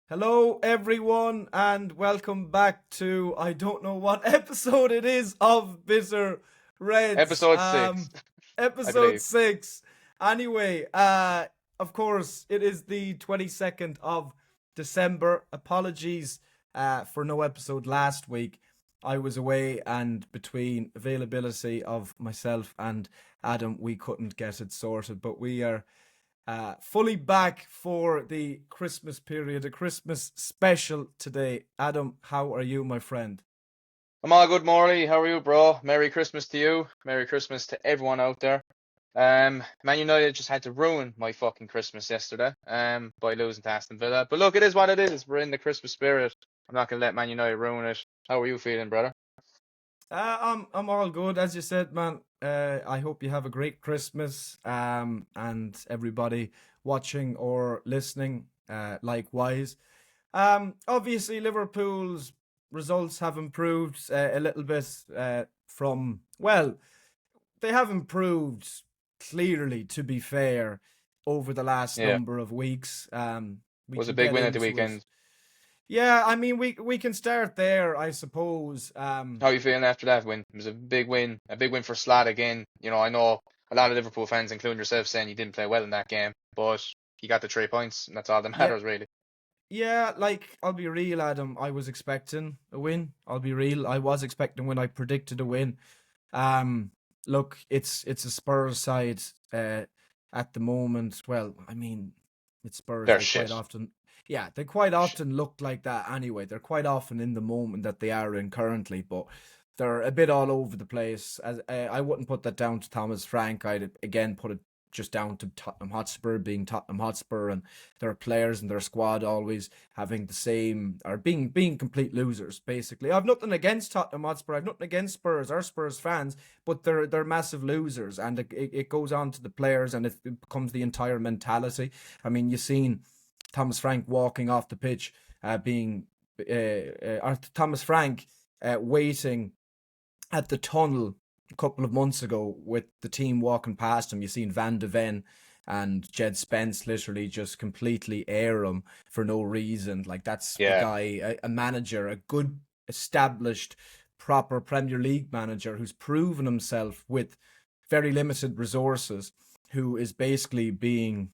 Hello, everyone, and welcome back to I don't know what episode it is of Bitter Reds. Episode 6, I Episode believe. 6. Anyway, of course, it is the 22nd of December. Apologies for no episode last week. I was away, and between availability of myself and Adam, we couldn't get it sorted, but we are fully back for the Christmas period, a Christmas special today. Adam, how are you, my friend? I'm all good, Morley. How are you, bro? Merry Christmas to you. Merry Christmas to everyone out there. Man United just had to ruin my fucking Christmas yesterday, by losing to Aston Villa. But look, it is what it is. We're in the Christmas spirit. I'm not gonna let Man United ruin it. How are you feeling, brother? I'm all good, as you said, man. I hope you have a great Christmas. And everybody watching or listening, likewise. Obviously, Liverpool's results have improved a little bit from, well, they have improved clearly, to be fair, over the last Yeah, number of weeks. We was a can big get win at the into it. weekend. Yeah, I mean, we can start there, I suppose. How are you feeling after that win? It was a big win for Slot again. I know a lot of Liverpool fans, including yourself, saying you didn't play well in that game, but you got the 3 points, and that's all that Yeah, matters, really. yeah. Like, I'll be real, Adam. I was expecting a win. I'll be real. I was expecting a win. I predicted a win. Um, Look, it's a Spurs side at the moment. Well, I mean, it's Spurs. They're They quite shit. often, yeah, they quite often look like that anyway. They're quite often in the moment that they are in currently, but they're a bit all over the place. As I wouldn't put that down to Thomas Frank. I'd again put it just down to Tottenham Hotspur being Tottenham Hotspur, and their players and their squad always having the same, or being complete losers. Basically, I've nothing against Tottenham Hotspur. I've nothing against Spurs or Spurs fans, but they're massive losers, and it goes on to the players, and it becomes the entire mentality. I mean, you've seen Thomas Frank walking off the pitch, being or Thomas Frank waiting at the tunnel a couple of months ago with the team walking past him. You've seen Van de Ven and Jed Spence literally just completely air him for no reason. Like, that's a Yeah, guy, a manager, a good established proper Premier League manager who's proven himself with very limited resources, who is basically being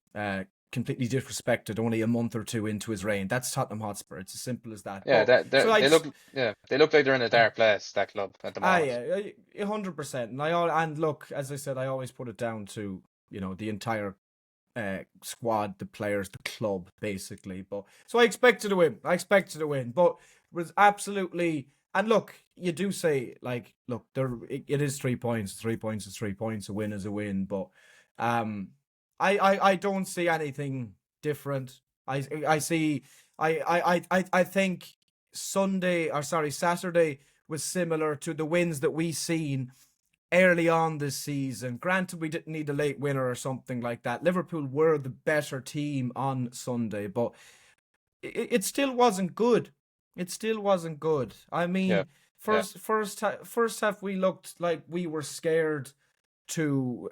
completely disrespected only a month or two into his reign. That's Tottenham Hotspur. It's as simple as that. yeah. So I They look like they're in a dark place, that club at the moment. yeah, 100%. And look, as I said, I always put it down to the entire squad, the players, the club, basically. But so I expected to win. I expected to win, but it was absolutely. And look, you do say, like, look, it is 3 points. 3 points is 3 points. A win is a win. But um, I don't see anything different. I see. I think Saturday was similar to the wins that we seen early on this season. Granted, we didn't need a late winner or something like that. Liverpool were the better team on Sunday, but it still wasn't good. It still wasn't good. I Yeah, mean, yeah, first half we looked like we were scared to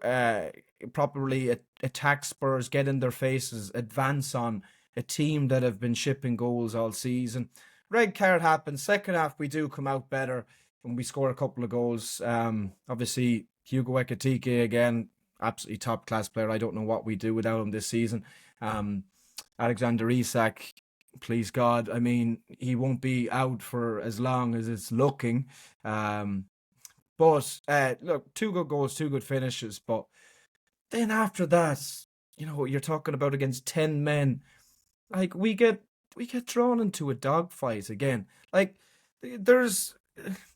properly attack Spurs, get in their faces, advance on a team that have been shipping goals all season. Red card happens. Second half, we do come out better and we score a couple of goals. Obviously, Hugo Ekitike again, absolutely top class player. I don't know what we do without him this season. Um, Alexander Isak, please God, I mean, he won't be out for as long as it's looking. Um, but look, two good goals, two good finishes. But then after that, you're talking about against 10 men. Like, we get drawn into a dogfight again. Like, there's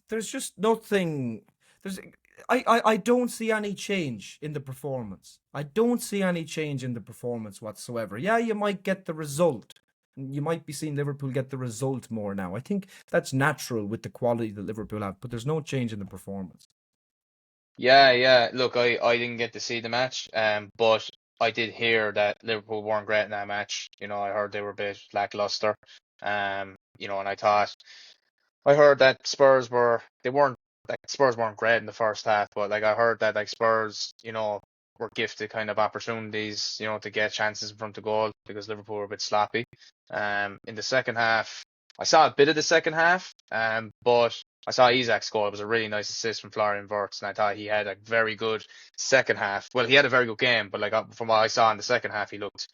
there's just nothing. There's I don't see any change in the performance. I don't see any change in the performance whatsoever. Yeah, you might get the result. You might be seeing Liverpool get the result more now. I think that's natural with the quality that Liverpool have, but there's no change in the performance. yeah. Look, I didn't get to see the match, but I did hear that Liverpool weren't great in that match. I heard they were a bit lackluster. And I heard that Spurs weren't great in the first half, but like I heard that like Spurs, were gifted kind of opportunities, to get chances in front of goal because Liverpool were a bit sloppy. In the second half, I saw a bit of the second half, but I saw Isak score. It was a really nice assist from Florian Wirtz, and I thought he had a very good second half. Well, he had a very good game, but like from what I saw in the second half, he looked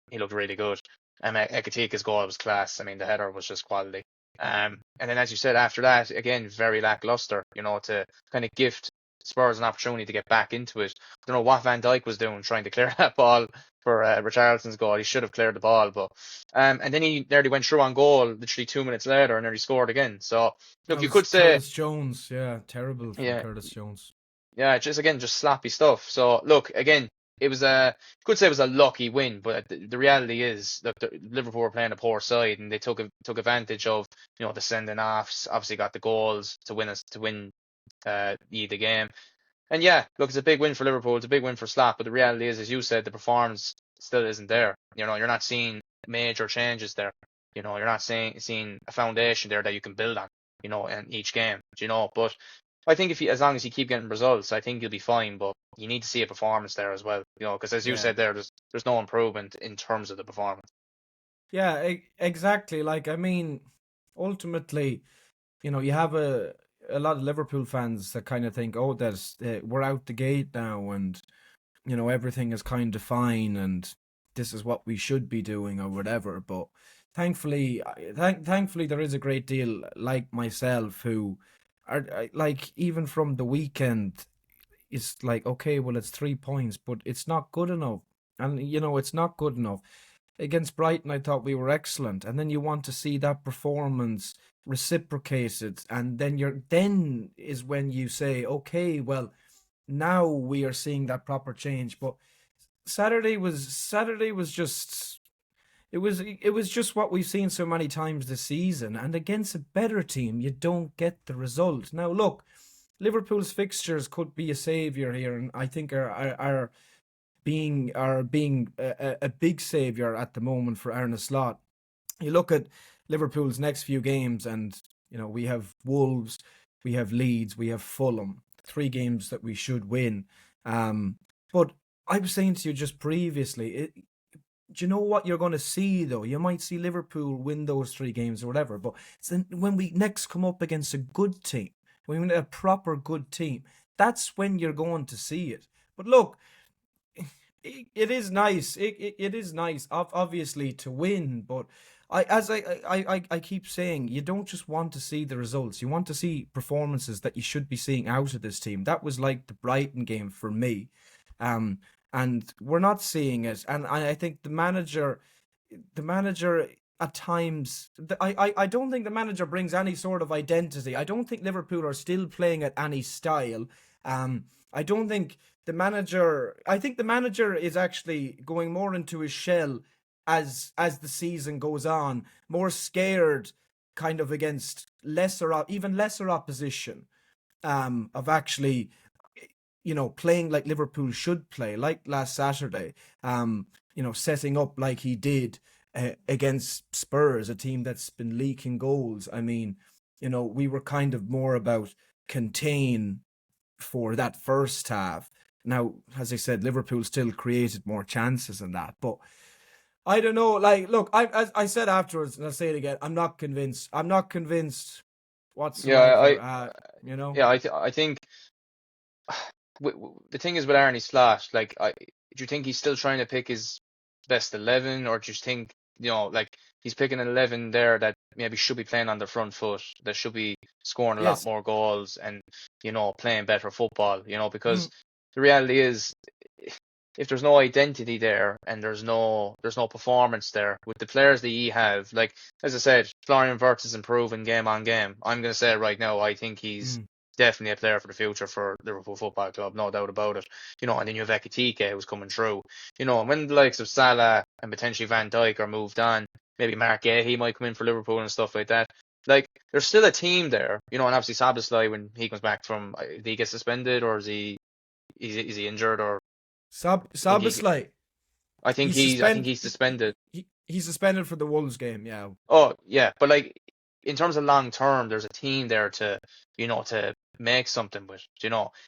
really good. Ekitika's goal was class. I mean, the header was just quality. And then, as you said, after that, again, very lackluster, to kind of gift Spurs an opportunity to get back into it. I don't know what Van Dijk was doing trying to clear that ball for Richarlison's goal. He should have cleared the ball, but and then he nearly went through on goal literally 2 minutes later and nearly scored again. So look, you could say Curtis Jones, yeah, terrible from Curtis Jones. Yeah, just sloppy stuff. So look, again, it was you could say it was a lucky win, but the reality is that Liverpool were playing a poor side and they took advantage of the sending offs. Obviously, got the goals to win the game. And yeah, look, it's a big win for Liverpool. It's a big win for Slot. But the reality is, as you said, the performance still isn't there. You're not seeing major changes there. You're not seeing a foundation there that you can build on. In each game. But I think as long as you keep getting results, I think you'll be fine. But you need to see a performance there as well. Because as you said there, there's no improvement in terms of the performance. Yeah, exactly. Like, I mean, ultimately, you have a lot of Liverpool fans that kind of think, oh, we're out the gate now, and everything is kind of fine, and this is what we should be doing or whatever. But thankfully, thankfully, there is a great deal like myself who are like, even from the weekend, it's like, okay, well, it's 3 points, but it's not good enough, and it's not good enough. Against Brighton, I thought we were excellent, and then you want to see that performance reciprocated, and then is when you say, okay, well, now we are seeing that proper change. But Saturday was just it was just what we've seen so many times this season, and against a better team, you don't get the result. Now, look, Liverpool's fixtures could be a saviour here, and I think are being a big saviour at the moment for Arne Slot. You look at Liverpool's next few games, and we have Wolves, we have Leeds, we have Fulham, 3 games that we should win. But I was saying to you just previously, do you know what you're going to see though? You might see Liverpool win those 3 games or whatever, but when we next come up against a good team, when we win a proper good team, that's when you're going to see it. But look, it is nice. It is nice, obviously, to win. But I keep saying, you don't just want to see the results. You want to see performances that you should be seeing out of this team. That was like the Brighton game for me, and we're not seeing it. And I think the manager at times, I don't think the manager brings any sort of identity. I don't think Liverpool are still playing at any style. I don't think I think the manager is actually going more into his shell as the season goes on, more scared kind of against even lesser opposition, of actually, playing like Liverpool should play, like last Saturday, setting up like he did against Spurs, a team that's been leaking goals. I mean, we were kind of more about contain for that first half. Now, as I said, Liverpool still created more chances than that, but I don't know. Like, look, as I said afterwards, and I'll say it again, I'm not convinced. I'm not convinced whatsoever. Yeah, I think the thing is with Arne Slot, like, do you think he's still trying to pick his best 11, or do you think like he's picking an 11 there that maybe should be playing on their front foot, that should be scoring a lot more goals and playing better football? Because the reality is, if there's no identity there and there's no performance there with the players that you have, like, as I said, Florian Wirtz is improving game on game. I'm going to say right now, I think he's definitely a player for the future for Liverpool Football Club, no doubt about it. And then you have Ekitike who's coming through. And when the likes of Salah and potentially Van Dijk are moved on, maybe Mark Gahey might come in for Liverpool and stuff like that. Like, there's still a team there, and obviously Szoboszlai, when he comes back from, did he get suspended, or is he injured, or Szoboszlai? I think he's suspended. He's suspended for the Wolves game, yeah. Oh yeah, but like, in terms of long term, there's a team there to to make something with,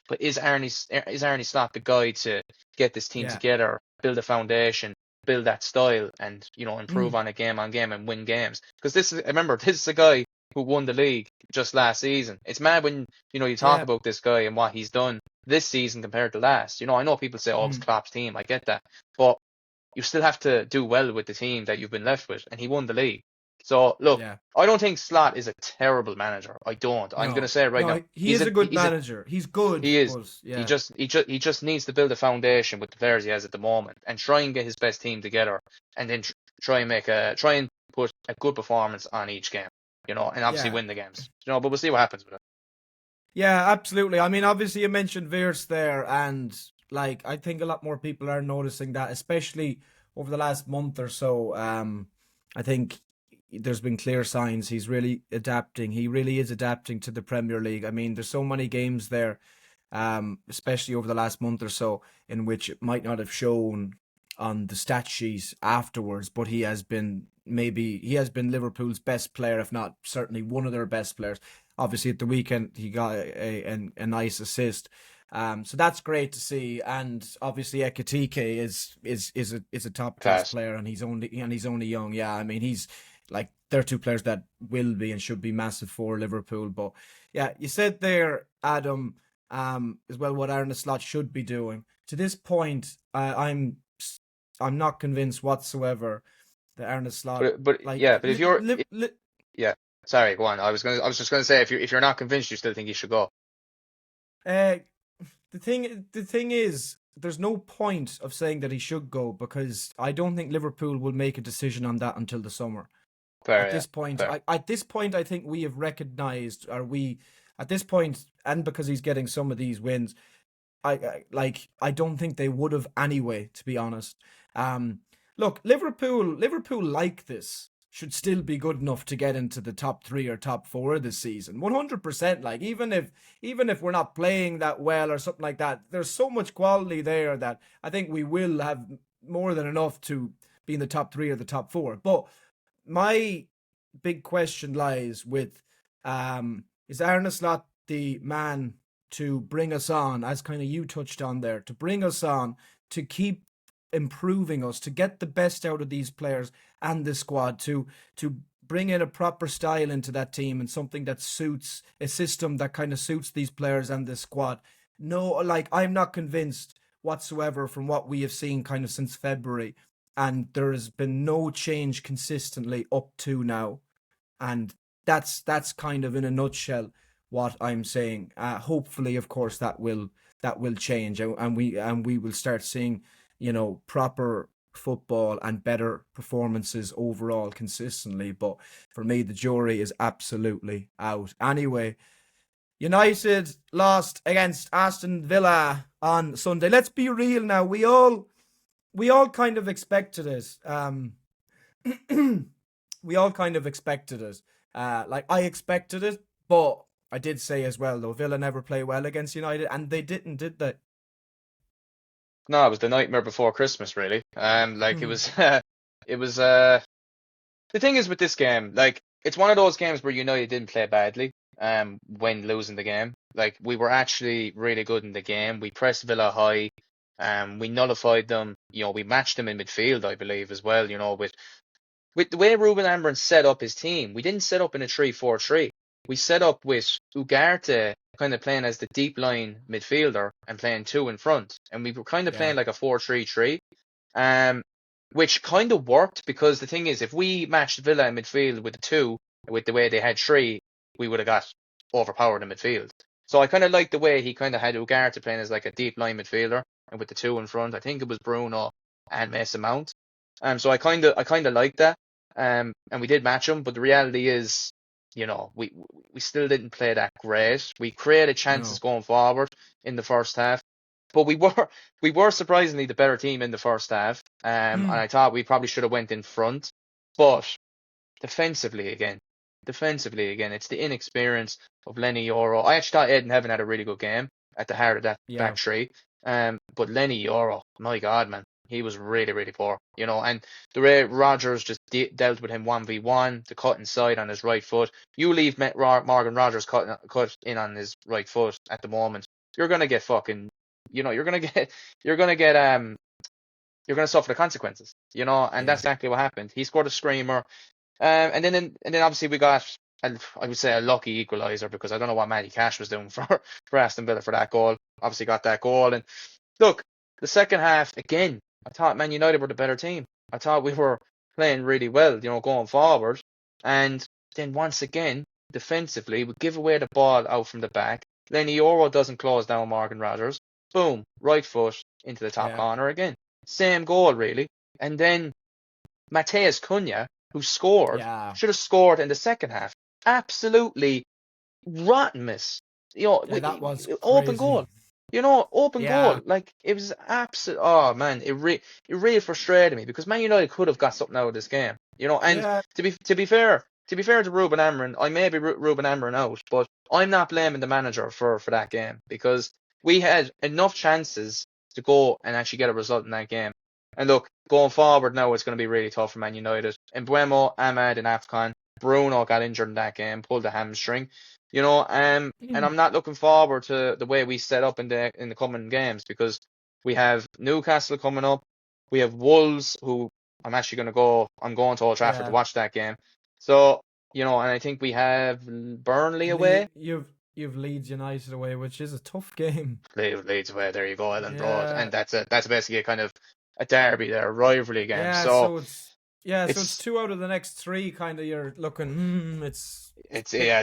But is Arne Slot the guy to get this team Yeah. together, build a foundation, build that style, and improve Mm. on game and win games? Because remember, this is a guy who won the league just last season. It's mad when you talk Yeah. about this guy and what he's done this season compared to last. I know people say, "Oh, it's Mm. Klopp's team." I get that, but you still have to do well with the team that you've been left with, and he won the league. So look, Yeah. I don't think Slot is a terrible manager. I don't. I'm going to No. say it right now. No, he is a good manager. He's good, He is. but He yeah. just needs to build a foundation with the players he has at the moment and try and get his best team together, and then try and put a good performance on each game, and obviously Yeah. win the games, but we'll see what happens with it. Yeah, absolutely. I mean, obviously you mentioned Veers there, and like I think a lot more people are noticing that, especially over the last month or so. I think there's been clear signs he's really adapting. He really is adapting to the Premier League. I mean, there's so many games there, especially over the last month or so, in which it might not have shown on the stat sheet afterwards, but he has been Liverpool's best player, if not certainly one of their best players. Obviously, at the weekend he got a nice assist, so that's great to see. And obviously, Ekitike is a top class Class. player, and he's only young. Yeah, I mean he's like they're two players that will be and should be massive for Liverpool. But yeah, you said there, Adam, as well what Arne Slot should be doing. To this point, I'm not convinced whatsoever that Arne Slot But like yeah, but if you're yeah, sorry, go on. I was just gonna say if you're not convinced, you still think he should go. uh the thing is there's no point of saying that he should go because I don't think Liverpool will make a decision on that until the summer. Fair, At yeah, this point, fair. I think we have recognized, or we at this point, and because he's getting some of these wins, I don't think they would have anyway, to be honest. Um, Look, Liverpool like this should still be good enough to get into the top three or top four this season. 100%. Like even if we're not playing that well or something like that, there's so much quality there that I think we will have more than enough to be in the top three or the top four. But my big question lies with is Arne Slot the man to bring us on, as kind of you touched on there, to bring us on, to keep improving us, to get the best out of these players and the squad, to bring in a proper style into that team and something that suits a system that kind of suits these players and the squad. No, like I'm not convinced whatsoever from what we have seen kind of since February, and there has been no change consistently up to now, and that's kind of in a nutshell what I'm saying. Hopefully, of course, that will change, and we will start seeing proper football and better performances overall consistently. But for me, the jury is absolutely out. Anyway, United lost against Aston Villa on Sunday. Let's be real now. We all kind of expected it. We all kind of expected it. Like I expected it, but I did say as well though Villa never play well against United, and they didn't, did they? No, it was the nightmare before Christmas, really. Like it Hmm. was, it was. The thing is with this game, like it's one of those games where United didn't play badly. When losing the game, like we were actually really good in the game. We pressed Villa high. We nullified them. We matched them in midfield, I believe, as well. With the way Ruben Amorim set up his team, we didn't set up in a 3-4-3. We set up with Ugarte kind of playing as the deep line midfielder and playing two in front. And we were kind of Yeah, playing like a 4-3-3, um, which kind of worked because the thing is, if we matched Villa in midfield with the two, with the way they had three, we would have got overpowered in midfield. So I kind of like the way he kind of had Ugarte playing as like a deep line midfielder and with the two in front. I think it was Bruno and Mason Mount. So I kind of like that. And we did match them, but the reality is, we still didn't play that great. We created chances no, going forward in the first half, but we were surprisingly the better team in the first half. And Hmm. I thought we probably should have went in front, but defensively again, it's the inexperience of Lenny Yoro. I actually thought Eden Heaven had a really good game at the heart of that Yeah. back three. But Lenny Yoro, my God, man. He was really, really poor, and the way Rodgers just dealt with him 1v1, the cut inside on his right foot. You leave Morgan Rodgers cut in on his right foot at the moment, you're gonna get fucking, you're gonna get you're gonna suffer the consequences, and that's exactly what happened. He scored a screamer, and then obviously we got, I would say, a lucky equaliser, because I don't know what Matty Cash was doing for Aston Villa for that goal. Obviously got that goal, and look, the second half again, I thought Man United were the better team. I thought we were playing really well, going forward, and then once again defensively we give away the ball out from the back. Lenny Yoro doesn't close down Morgan Rodgers. Boom, right foot into the top corner again. Same goal really, and then Mateus Cunha, who scored, should have scored in the second half. Absolutely rotten miss. That was open crazy. goal. Open goal. Like, it was absolute. Oh man, it really frustrated me, because Man United could have got something out of this game. And to be fair to Ruben Amorim, I may be Ruben Amorim out, but I'm not blaming the manager for that game, because we had enough chances to go and actually get a result in that game. And look, going forward now, it's going to be really tough for Man United. Mbeumo, Ahmad, and AFCON. Bruno got injured in that game, pulled a hamstring. And I'm not looking forward to the way we set up in the coming games, because we have Newcastle coming up. We have Wolves, who I'm going to Old Trafford to watch that game. So, and I think we have Burnley away. You've Leeds United away, which is a tough game. Leeds away, there you go, Ellen Road. And that's basically a kind of a derby there, a rivalry game. So it's 2 out of the next 3 kind of you're looking, it's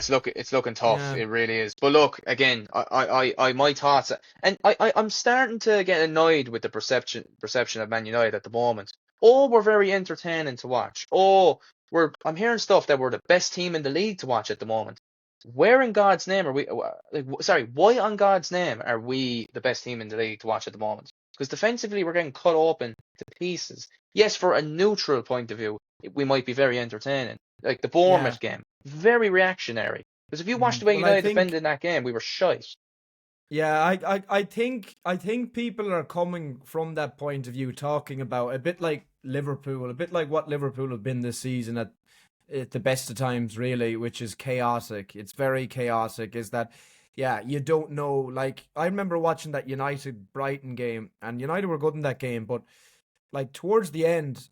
looking tough. Yeah. It really is. But look, again, I my thoughts, and I'm starting to get annoyed with the perception of Man United at the moment. We're very entertaining to watch. I'm hearing stuff that we're the best team in the league to watch at the moment. Where in God's name are we? Why on God's name are we the best team in the league to watch at the moment? Because defensively, we're getting cut open to pieces. Yes, for a neutral point of view, we might be very entertaining. Like the Bournemouth game, very reactionary. Because if you watched the way United defended in that game, we were shite. Yeah, I think people are coming from that point of view, talking about a bit like Liverpool, a bit like what Liverpool have been this season at the best of times, really, which is chaotic. It's very chaotic. Is that? Yeah, you don't know. Like, I remember watching that United Brighton game, and United were good in that game, but like towards the end,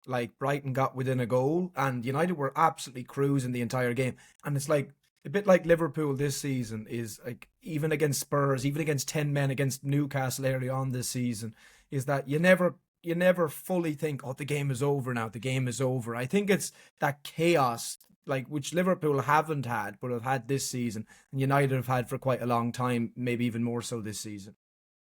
like Brighton got within a goal, and United were absolutely cruising the entire game. And it's like a bit like Liverpool this season is like, even against Spurs, even against 10 men against Newcastle early on this season, is that you never fully think, oh, the game is over now. The game is over. I think it's that chaos, like, which Liverpool haven't had, but have had this season, and United have had for quite a long time, maybe even more so this season.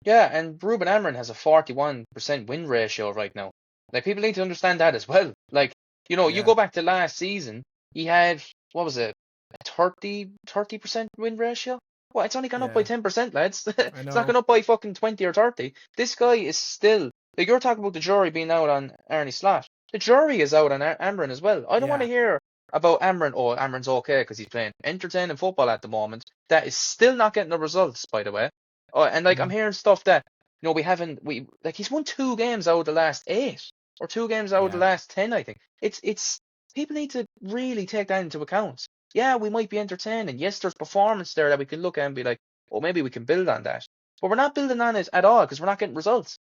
Yeah, and Ruben Amorim has a 41% win ratio right now. Like, people need to understand that as well. Like, you go back to last season, he had, what was it, a 30% win ratio? Well, it's only gone up by 10%, lads. It's not gone up by fucking 20 or 30. This guy is still, like, you're talking about the jury being out on Arne Slot. The jury is out on Amorim as well. I don't want to hear about Amorim. Oh, Amorim's okay because he's playing entertaining football at the moment. That is still not getting the results, by the way. And like, I'm hearing stuff that, he's won 2 games out of the last 8, or 2 games out of the last 10, I think. It's people need to really take that into account. Yeah, we might be entertaining. Yes, there's performance there that we can look at and be like, oh, maybe we can build on that. But we're not building on it at all, because we're not getting results.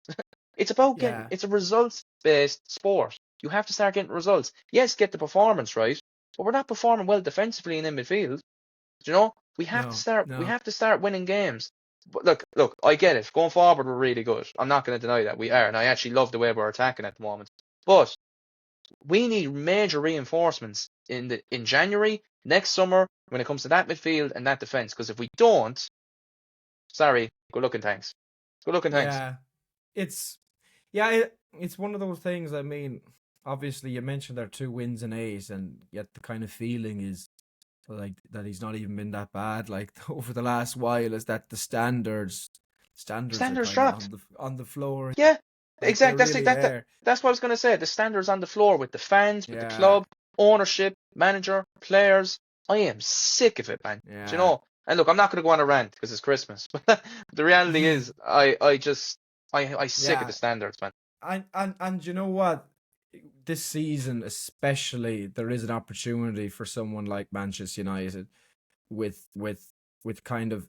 It's about it's a results-based sport. You have to start getting results. Yes, get the performance right, but we're not performing well defensively and in midfield. We have to start winning games. But look, I get it. Going forward, we're really good. I'm not going to deny that we are, and I actually love the way we're attacking at the moment. But we need major reinforcements in January, next summer, when it comes to that midfield and that defense. Because if we don't, sorry, good looking, thanks. Good looking, thanks. Yeah, it's one of those things. I mean, obviously, you mentioned there are 2 wins and 8, and yet the kind of feeling is like that he's not even been that bad. Like, over the last while, is that the standards are dropped on the floor. Yeah, like, exactly. That's what I was going to say. The standards on the floor with the fans, with the club, ownership, manager, players. I am sick of it, man. Yeah. Do you know? And look, I'm not going to go on a rant because it's Christmas. But the reality is, I sick of Yeah, the standards, man. and you know what? This season, especially, there is an opportunity for someone like Manchester United with kind of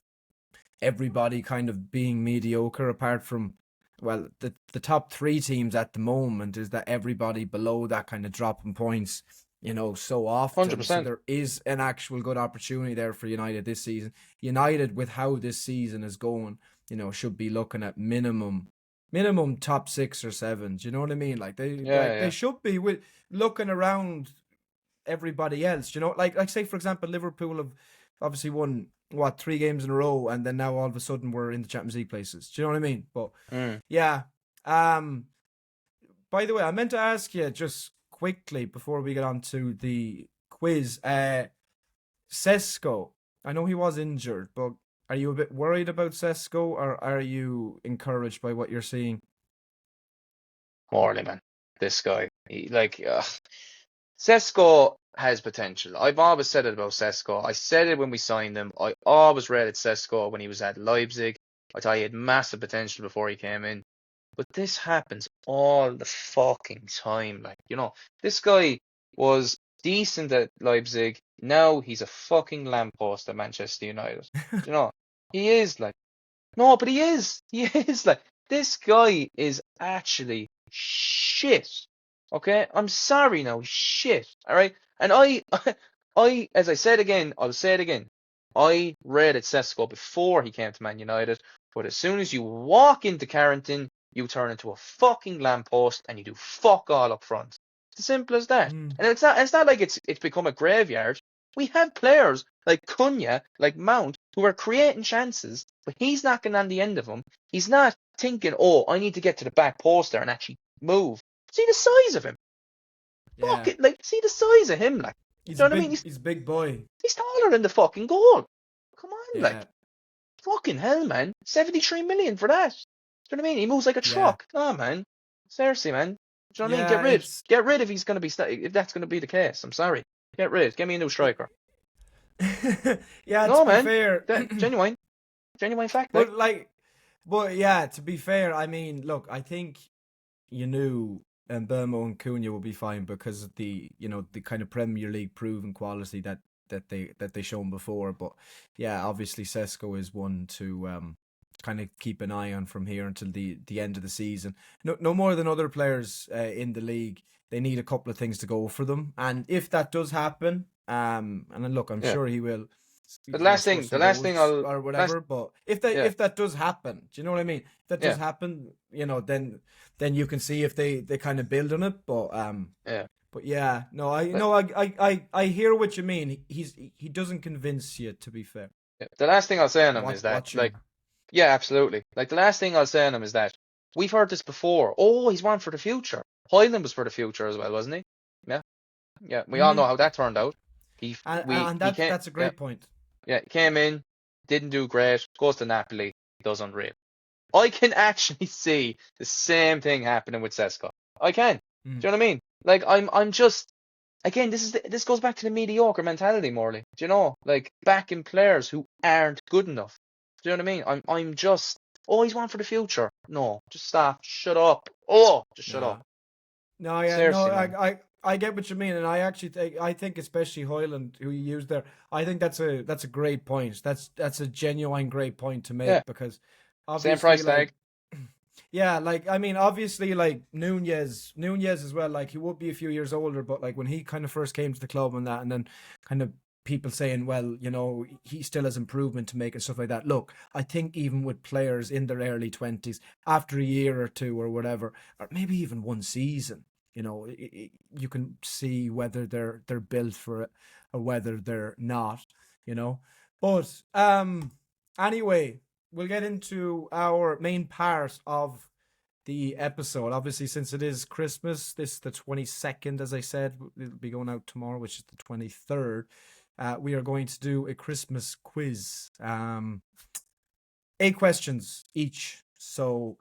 everybody kind of being mediocre apart from, well, the top three teams at the moment is that everybody below that kind of dropping points, so often. So 100%. there is an actual good opportunity there for United this season. United, with how this season is going, should be looking at minimum top 6 or 7. Do you know what I mean? Like Yeah, they yeah. should be with looking around everybody else. Like say for example, Liverpool have obviously won 3 games in a row, and then now all of a sudden we're in the Champions League places. Do you know what I mean? But Mm. yeah. By the way, I meant to ask you just quickly before we get on to the quiz. Sesko, I know he was injured, but are you a bit worried about Sesko, or are you encouraged by what you're seeing? Morley, man. This guy. Sesko has potential. I've always said it about Sesko. I said it when we signed him. I always rated Sesko when he was at Leipzig. I thought he had massive potential before he came in. But this happens all the fucking time. This guy was decent at Leipzig. Now he's a fucking lamppost at Manchester United. You know, he is like, no, but he is. He is like, this guy is actually shit. Okay? I'm sorry now, shit. All right? And as I said again, I'll say it again. I rated Sesko before he came to Man United, but as soon as you walk into Carrington, you turn into a fucking lamppost and you do fuck all up front. It's as simple as that. Mm, And it's not like it's become a graveyard. We have players like Cunha, like Mount, who are creating chances, but he's knocking on the end of them. He's not thinking, oh, I need to get to the back post there and actually move. See the size of him. Fuck yeah, it, see the size of him, like. he's You a know what I mean? big he's a big boy. He's taller than the fucking goal. Come on, Yeah, fucking hell, man. 73 million for that. Do you know what I mean? He moves like a yeah, truck. Oh, man. Seriously, man. Do you know what I mean? yeah. Get rid. It's Get rid if he's gonna be if that's gonna be the case. I'm sorry. Get rid. Get me a new striker. yeah. To No, be man. fair, Genuine fact, like. but yeah. To be fair, I mean, look, I think you knew Burmo and Cunha will be fine because of the kind of Premier League proven quality that they shown before. But yeah, obviously Sesko is one to kind of keep an eye on from here until the end of the season. No more than other players in the league. They need a couple of things to go for them, and if that does happen, and then look, I'm Yeah. sure he will. But Score the some last thing goals I'll, or last, whatever. But yeah, if that does happen, do you know what I mean? If that does yeah, happen, then you can see if they kind of build on it. yeah. But yeah, no, I But, no, I hear what you mean. He doesn't convince you, to be fair. yeah. The last thing I'll say on him is that, Watching. yeah, absolutely. Like, the last thing I'll say on him is that we've heard this before. Oh, he's one for the future. Hoyland was for the future as well, wasn't he? Yeah, yeah. We all Mm. know how that turned out. He can't. That's a Yeah, great point. yeah. He came in, didn't do great. Goes to Napoli, does unreal. I can actually see the same thing happening with Sesko. I can. Mm. Do you know what I mean? Like, I'm just, again, this goes back to the mediocre mentality, Morley. Do you know? Like, backing players who aren't good enough. Do you know what I mean? I'm just, oh, he's one for the future. No, just stop. Shut up. Oh, just shut up. No, no, yeah, no. Seriously, man. I get what you mean, and I think especially Hoyland, who you used there, I think that's a great point. That's a genuine great point to Yeah, make because same obviously, price like, tag. yeah, like, I mean, obviously, like, Nunez as well, like, he would be a few years older, but like when he kind of first came to the club and that, and then kind of people saying, well, he still has improvement to make and stuff like that. Look, I think even with players in their early 20s, after a year or two or whatever, or maybe even one season, you can see whether they're built for it or whether they're not, you know. But anyway, we'll get into our main part of the episode. Obviously, since it is Christmas, this is the 22nd, as I said, it'll be going out tomorrow, which is the 23rd. We are going to do a Christmas quiz. 8 questions each. So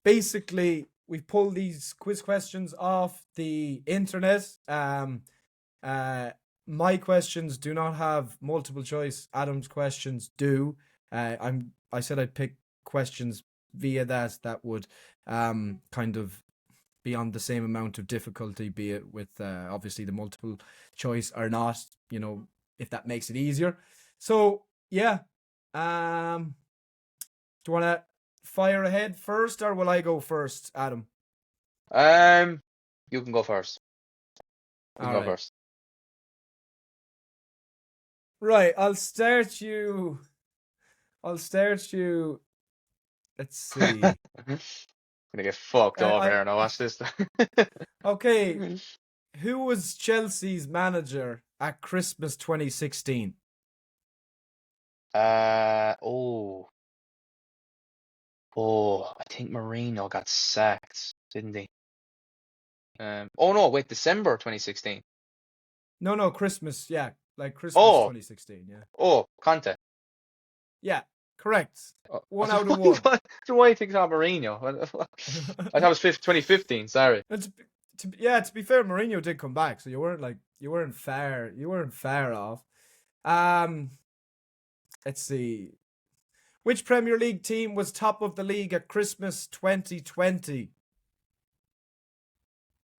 basically, we've pulled these quiz questions off the internet. my questions do not have multiple choice. Adam's questions do. I said I'd pick questions via that would kind of be on the same amount of difficulty, be it with obviously the multiple choice or not, if that makes it easier. So yeah. Do you want to fire ahead first, or will I go first, Adam? You can go first. All right. Right, I'll start you. Let's see. I'm gonna get fucked over here now. Watch this. Okay, who was Chelsea's manager at Christmas 2016? I think Mourinho got sacked, didn't he? Oh no, wait, December 2016. No, Christmas, yeah, like Christmas 2016, yeah. Oh, Conte. Yeah, correct. 1 out of 1. So why do you think it's Mourinho? I thought it was 2015. Sorry. To be fair, Mourinho did come back, so you weren't far off. Let's see. Which Premier League team was top of the league at Christmas 2020?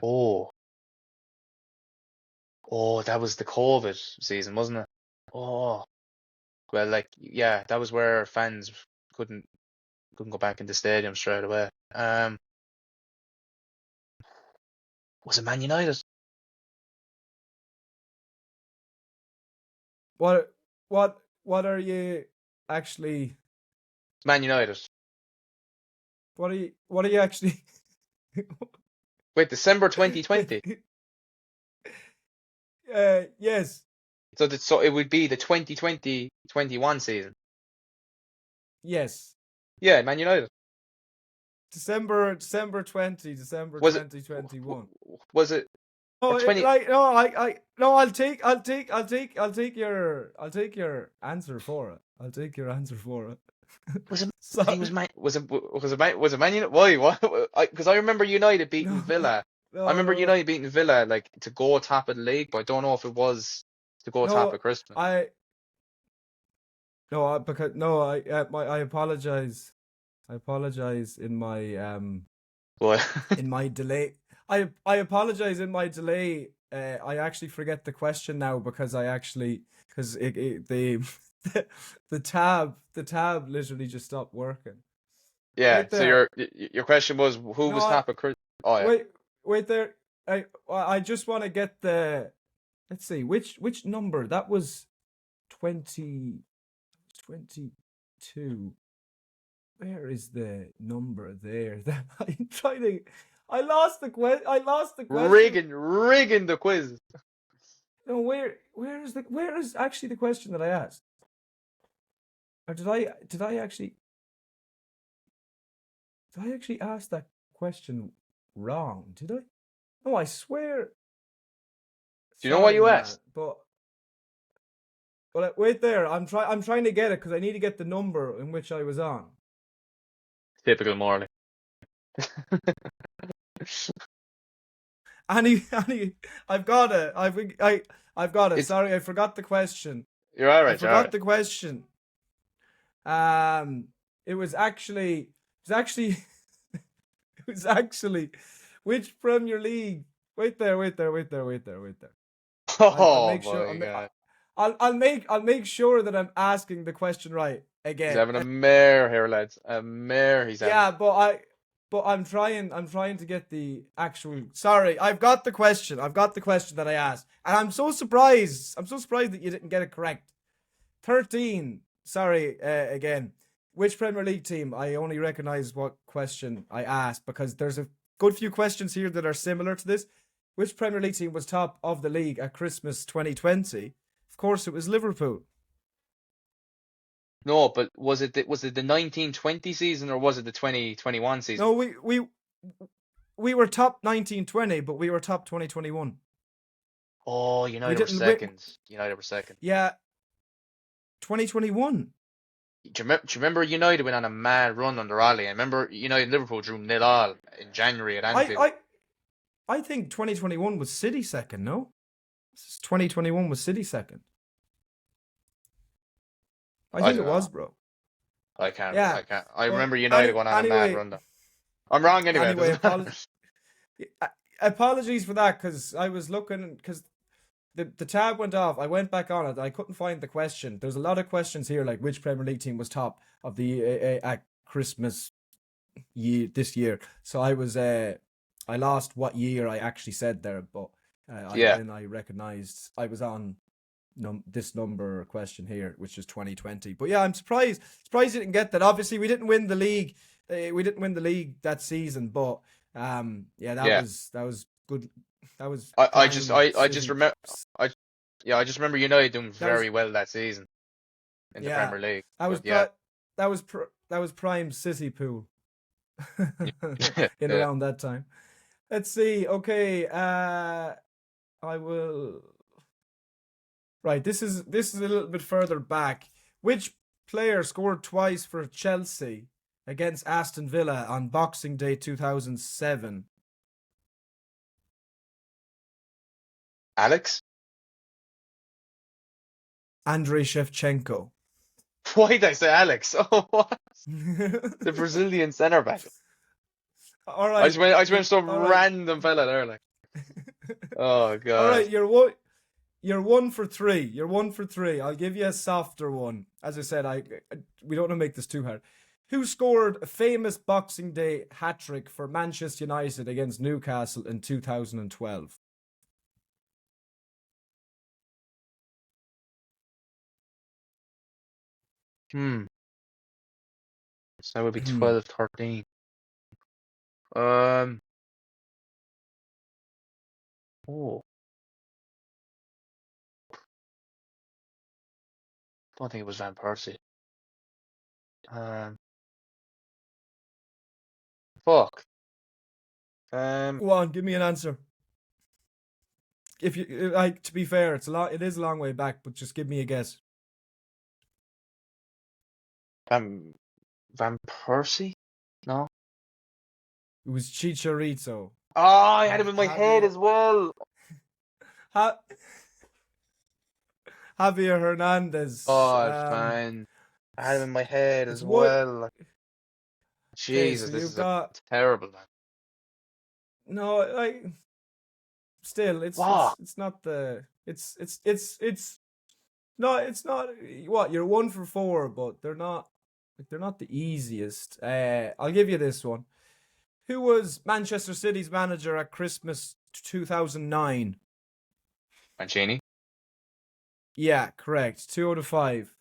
Oh, that was the COVID season, wasn't it? Oh, well, that was where fans couldn't go back into stadium straight away. Was it Man United? What are you actually? Man United. What are you actually? Wait, December 2020. Yes. So it would be the 2020-21 season. Yes. Yeah, Man United. December 2021. Was it? Oh, 20... I'll take your answer for it. I'll take your answer for it. Was it? Sorry. Was it Man United? Why? What? Because I remember United beating Villa. I remember United beating Villa to go top of the league, but I don't know if it was to go top of Christmas. I apologize. I apologize in my What? in my delay. I apologize in my delay. I actually forget the question now because the tab literally just stopped working. Yeah. Right, so your question was who was top of Christmas? Oh yeah. Wait there. I just want to get the. Let's see which number that was. 2022. Where is the number there? That I'm trying to. I lost the question. Rigging the quiz. No, where is actually the question that I asked? Or did I actually ask that question wrong? Did I? No, I swear. Do you know what you asked? But wait there. I'm trying to get it because I need to get the number in which I was on. Typical Morley. Annie, I've got it. I've got it. Sorry, I forgot the question. You're all right. I forgot the question. It was actually which Premier League? Wait there. Oh my God. I'll make sure that I'm asking the question right again. He's having a mare here, lads. A mare. He's having. Yeah, but I'm trying to get the actual. Sorry, I've got the question that I asked, and I'm so surprised that you didn't get it correct. 13. Sorry, again. Which Premier League team? I only recognize what question I asked because there's a good few questions here that are similar to this. Which Premier League team was top of the league at Christmas 2020? Of course, it was Liverpool. No, but was it the 1920 season or was it the 2021 season? No, we were top 1920, but we were top 2021. Oh, United were second. United were second. Yeah. 2021. Do you remember United went on a mad run under Ali? I remember United Liverpool drew 0-0 in January at Anfield. I think 2021 was City second, no? 2021 was City second. I I think don't it was, know. bro. I can't. Yeah. I But remember United going on a mad anyway, run though. I'm wrong anyway. It anyway, doesn't matter. apologies for that because I was looking because the tab went off. I went back on it. I couldn't find the question. There's a lot of questions here, like which Premier League team was top of the at Christmas this year. So I lost what year I actually said there, but Yeah. I recognized I was on this number question here, which is 2020. But yeah, I'm surprised you didn't get that. Obviously, we didn't win the league. We didn't win the league that season, but yeah, that Yeah. was good. That was I just prime just City. remember I just remember United doing That was very well that season in the yeah. Premier League. That was But yeah. that was prime City pool in Yeah. around that time. Let's see. Okay, I will. Right, this is a little bit further back. Which player scored twice for Chelsea against Aston Villa on Boxing Day 2007? Alex? Andrei Shevchenko. Why did I say Alex? Oh, what? The Brazilian centre back. All right. I just went some All right. random fella there, like. Oh All God. right, you're 1 for 3. You're 1 for 3. I'll give you a softer one. As I said, we don't want to make this too hard. Who scored a famous Boxing Day hat-trick for Manchester United against Newcastle in 2012? So that would be 12, 13. Um. Oh, don't think it was Van Persie. Um. Fuck. Go on, give me an answer. If you like, to be fair, it is a long way back, but just give me a guess. Van Persie? No. It was Chicharito. Oh, I had him Have in my head as well. ha- Javier Hernandez. Oh, it's fine. I had him in my head It's as what? well. Okay, so Jesus, this you've is a got terrible man. no, like still, Fuck. it's not the no, it's not. What, you're 1 for 4, but they're not the easiest. I'll give you this one. Who was Manchester City's manager at Christmas 2009? Mancini? Yeah, correct. 2 out of 5.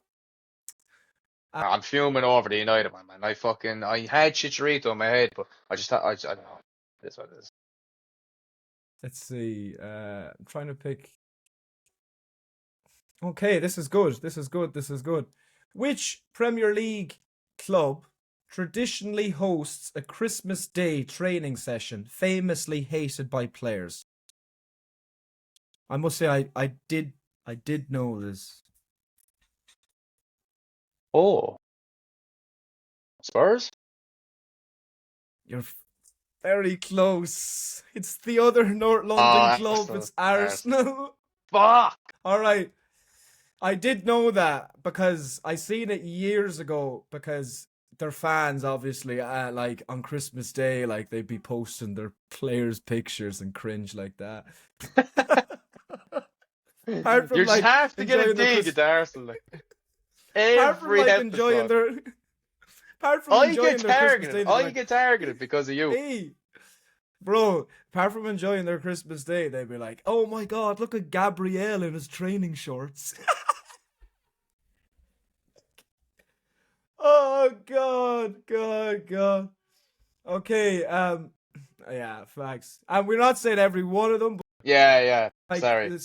I'm fuming over the United one, man. I had Chicharito in my head, but I don't know. That's what it is. Let's see. I'm trying to pick. Okay, this is good. This is good. This is good. Which Premier League club traditionally hosts a Christmas Day training session famously hated by players? I must say I did know this. Oh, Spurs? You're very close. It's the other North Oh, London club. Arsenal. It's Arsenal. Fuck! All right. I did know that because I seen it years ago because their fans obviously like on Christmas Day, like they'd be posting their players' pictures and cringe like that. Apart from You just like have to get a enjoying their dig at Arsenal. Like, apart from every like enjoying episode. their apart from enjoying their Christmas Day, I like, get targeted because of you. hey, bro, apart from enjoying their Christmas Day, they'd be like, oh my God, look at Gabriel in his training shorts. Oh God. Okay, yeah, facts. And we're not saying every one of them, but Yeah. like Sorry. the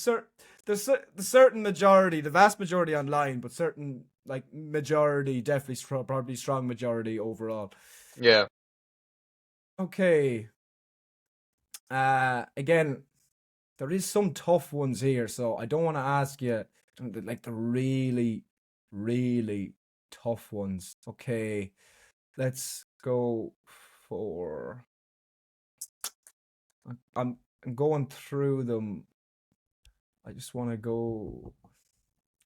certain majority, the vast majority online, but certain like majority, definitely probably strong majority overall. Yeah. Okay. Again, there is some tough ones here, so I don't want to ask you like the really, really tough ones. Okay, let's go for. I'm going through them. I just want to go.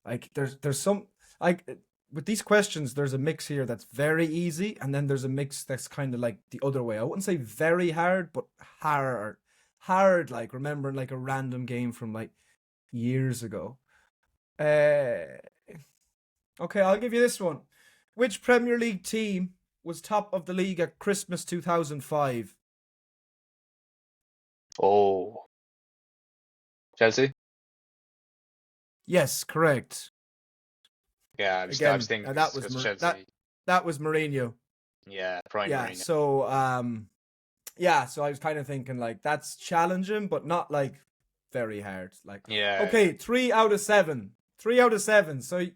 Like, there's some like with these questions. There's a mix here that's very easy, and then there's a mix that's kind of like the other way. I wouldn't say very hard, but hard. Like remembering like a random game from like years ago. Uh, okay, I'll give you this one. Which Premier League team was top of the league at Christmas 2005? Oh, Chelsea. Yes, correct. Yeah, I was Again, thinking that it was was Chelsea. that was Mourinho. Yeah, prime Yeah, Mourinho. so yeah, so I was kind of thinking like that's challenging, but not like very hard. Like Yeah, okay, 3 out of 7. 3 out of 7. So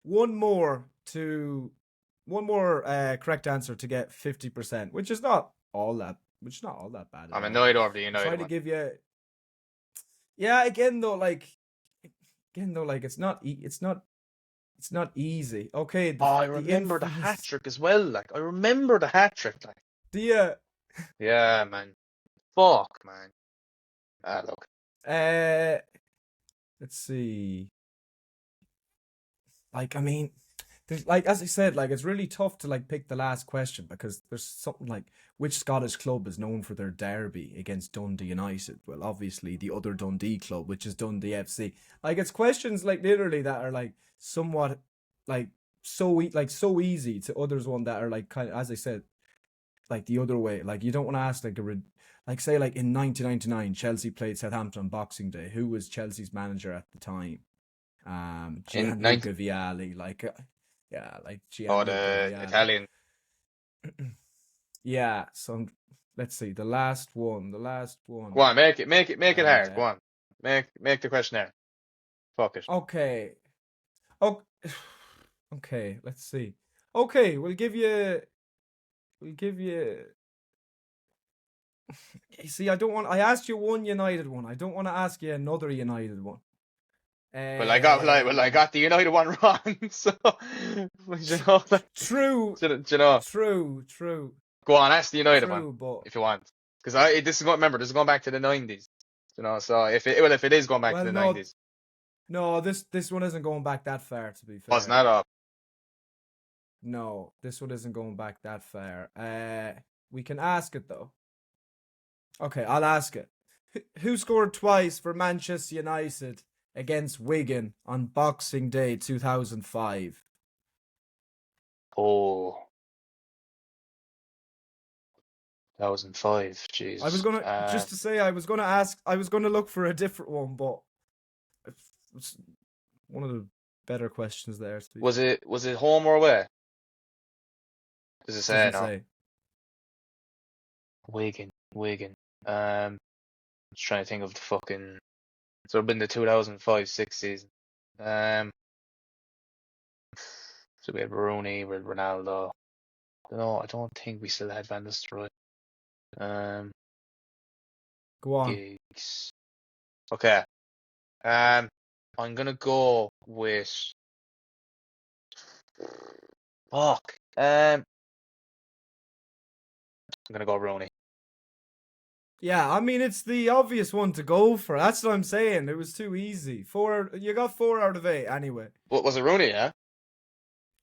one more correct answer to get 50%, which is not all that bad at I'm all. annoyed over the I'll United try to one. give you. Yeah, again though, it's not easy. Okay, Oh, I the remember the hat infamous. trick as well. Like, I remember the hat trick. Like, The yeah, man. Fuck, man. Look. uh, let's see. Like, I mean, there's like as I said, like it's really tough to like pick the last question because there's something like which Scottish club is known for their derby against Dundee United? Well, obviously the other Dundee club, which is Dundee FC. Like it's questions like literally that are like somewhat like so easy to others one that are like kind of as I said like the other way. Like you don't want to ask like like say like in 1999 Chelsea played Southampton on Boxing Day. Who was Chelsea's manager at the time? In 90, Gianluca Vialli, like yeah, like oh, Gianluca the Vialli. Italian. Yeah, so let's see the last one. Go on, make it hard. Go Uh, on. Make the question hard. Fuck it. okay, oh, okay. Let's see. Okay, we'll give you. You see, I don't want. I asked you one United one. I don't want to ask you another United one. Well, I got the United one wrong. So, you know, like, True, you know, true, go on, ask the United one but if you want, because this is going back to the 90s. You know, so if it is going back to well, the no, 90s, no. This one isn't going back that far. To be wasn't fair. that up? No, this one isn't going back that far. We can ask it though. Okay, I'll ask it. Who scored twice for Manchester United against Wigan on Boxing Day 2005? Oh, 2005. I was Jesus. gonna just to say I was gonna ask. I was gonna look for a different one, but it's one of the better questions there. To be Was fair. it home or away? Does it say Doesn't no? say. Wigan. Just trying to think of the fucking. So it'd been the 2005-6 season. Um, so we had Rooney with Ronaldo. No, I don't think we still had Van Nistelrooy. Um, Go on. Giggs. Okay. I'm gonna go with. Fuck. I'm gonna go Rooney. Yeah, I mean it's the obvious one to go for. That's what I'm saying. It was too easy. You got 4 out of 8 anyway. What was it, Rooney? Yeah.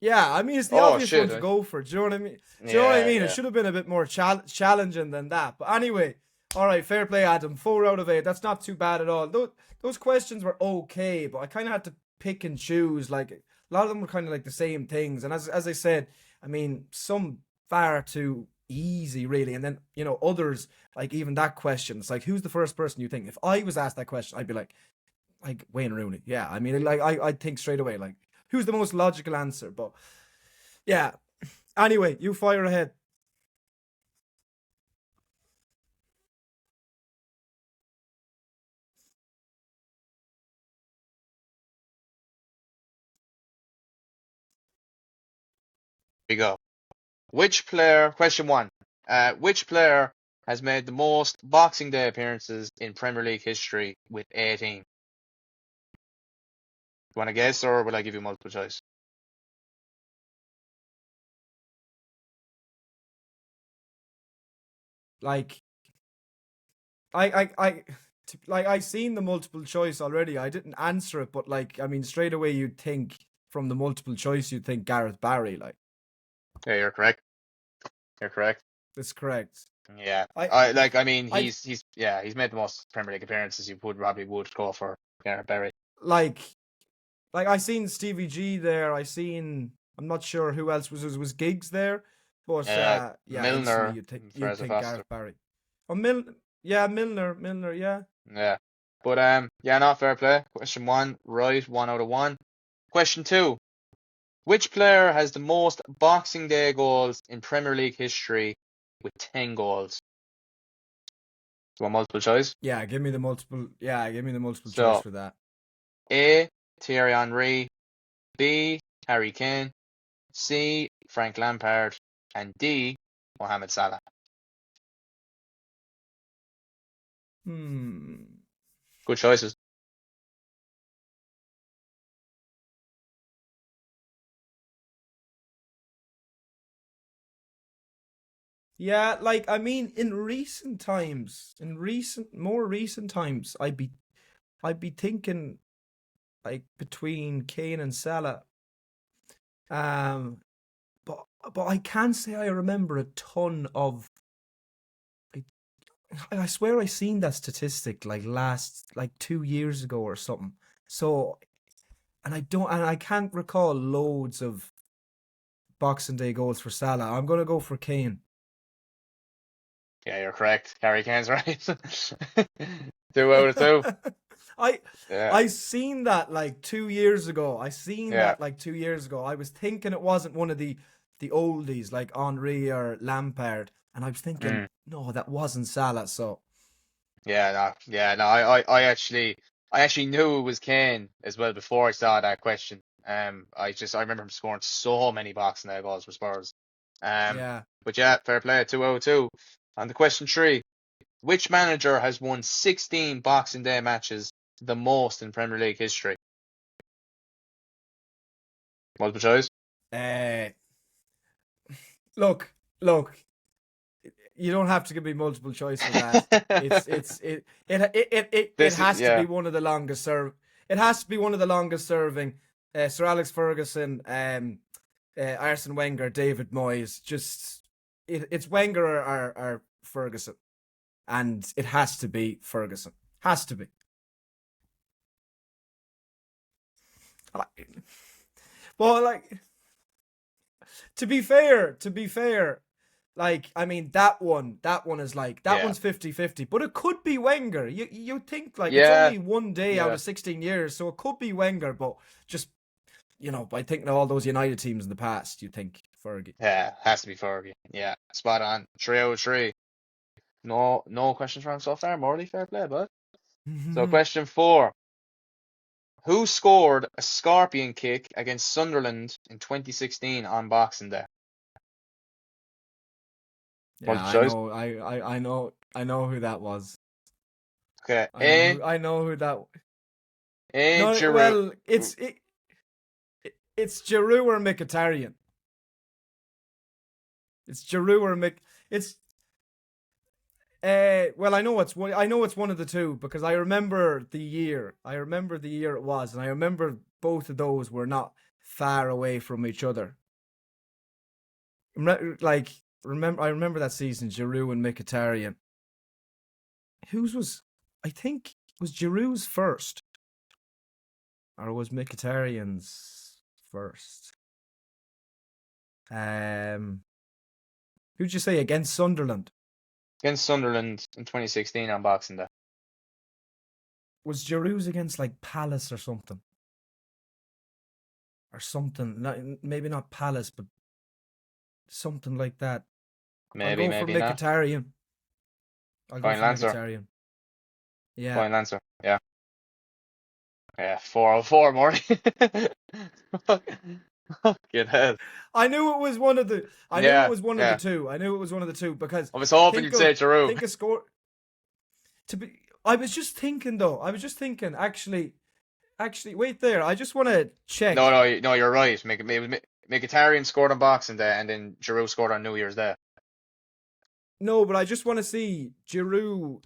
Yeah, I mean it's the Oh obvious one shit. to go for. Do you know what I mean? Do you know what I Yeah, mean? It yeah. should have been a bit more challenging than that. But anyway, all right, fair play, Adam. 4 out of 8. That's not too bad at all. Those questions were okay, but I kind of had to pick and choose. Like a lot of them were kind of like the same things. And as I said, I mean some far too easy, really. And then others like even that question. It's like who's the first person you think? If I was asked that question, I'd be like Wayne Rooney. Yeah, I mean like I'd think straight away like who's the most logical answer? But yeah. Anyway, you fire ahead. Here we go. Question one. Which player has made the most Boxing Day appearances in Premier League history with 18? You want to guess, or will I give you multiple choice? Like I Like, I seen the multiple choice already. I didn't answer it, but like, I mean, straight away you'd think from the multiple choice, you'd think Gareth Barry. Like, Yeah, you're correct. You're correct. that's correct. Yeah. I, I mean, I he's made the most Premier League appearances. You probably would go for Gareth Barry. like, I seen Stevie G there. I'm not sure who else was Giggs there, but yeah, instantly Milner, you'd Fraser think Foster. Gareth Barry. Oh, Milner, yeah. Yeah. But yeah, not fair play. Question 1, right, 1 out of 1. Question 2. Which player has the most Boxing Day goals in Premier League history with 10 goals? Do you want multiple choice? Yeah, give me the multiple. Yeah, give me the multiple choice So, for that. A. Thierry Henry, B. Harry Kane, C. Frank Lampard, and D. Mohamed Salah. Good choices. Yeah, like, I mean, in more recent times, I'd be thinking like between Kane and Salah. Um, but I can't say I remember a ton of. I swear I seen that statistic like 2 years ago or something. So, and I can't recall loads of Boxing Day goals for Salah. I'm gonna go for Kane. Yeah, you're correct. Harry Kane's right. 2 out of 2. I Yeah. I seen that like 2 years ago. I was thinking it wasn't one of the oldies like Henri or Lampard, and I was thinking, no, that wasn't Salah. So Yeah, no. I actually knew it was Kane as well before I saw that question. I remember him scoring so many Boxing Day goals for Spurs. yeah, But yeah, fair play, 2 out of 2. On the question 3, which manager has won 16 Boxing Day matches, the most in Premier League history? Multiple choice? uh, look, you don't have to give me multiple choice for that. It has to be one of the longest serve. It has to be one of the longest serving. Sir Alex Ferguson, Arsene Wenger, David Moyes. It's Wenger or Ferguson, and it has to be Ferguson. Has to be. Well, like, to be fair, like, I mean, that one is like, one's 50-50, but it could be Wenger. You think, like, it's only one day out of 16 years, so it could be Wenger, but just, by thinking of all those United teams in the past, you think Fergie. Yeah, has to be Fergie. Yeah, spot on. 3 out of 3. No questions wrong so far. Morally fair play, bud. So question 4. Who scored a scorpion kick against Sunderland in 2016 on Boxing Day? Yeah, I know who that was. Okay, I know who that. No, Giroud. well, it's Giroud or Mkhitaryan. It's Giroud or It's. Well, I know it's one of the two because I remember the year. I remember the year it was, and I remember both of those were not far away from each other. I remember that season, Giroud and Mkhitaryan. I think, was Giroud's first, or was Mkhitaryan's first? Who'd you say against Sunderland? Against Sunderland in 2016 on Boxing Day. Was Giroud's against like Palace or something? Or something, maybe not Palace, but something like that. Maybe, I'll go maybe for not. Mkhitaryan. I'll go Fine for answer. Mkhitaryan. Yeah. Fine answer. Yeah. Yeah, 4 out of 4, Morty. Fucking hell. I knew it was one of the. I knew it was one of the two. I knew it was one of the two because I was hoping you'd say Giroud. Think a score. I was just thinking though. Actually. Wait there. I just want to check. No, you're right. Mkhitaryan scored on Boxing Day, and then Giroud scored on New Year's Day. No, but I just want to see Giroud.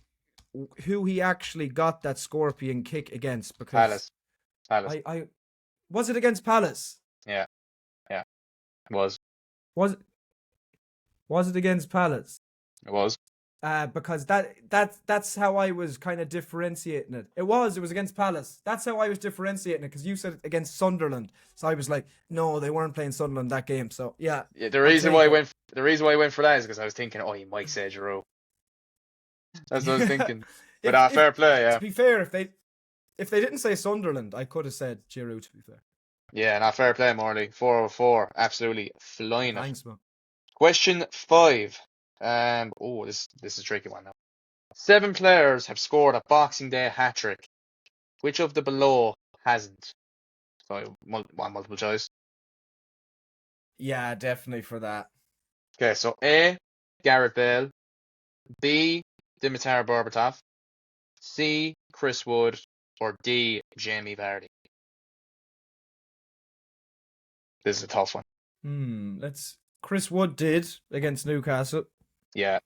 who he actually got that scorpion kick against, because Palace. I was it against Palace? Yeah, it was. Was it against Palace? It was. Because that's how I was kind of differentiating it. It was against Palace. That's how I was differentiating it, because you said it against Sunderland. So I was like, no, they weren't playing Sunderland that game. So yeah. The reason why I went for that is because I was thinking, oh, he might say Giroud. That's what I was thinking. But fair play, yeah. To be fair, if they didn't say Sunderland, I could have said Giroud, to be fair. Yeah, fair play, Morley. 4/4, absolutely flying it. Thanks, man. Question 5. This is a tricky one now. 7 players have scored a Boxing Day hat-trick. Which of the below hasn't? So, multiple choice. Yeah, definitely for that. Okay, so A, Gareth Bale. B, Dimitar Berbatov. C, Chris Wood. Or D, Jamie Vardy. This is a tough one. Chris Wood did against Newcastle. Yeah.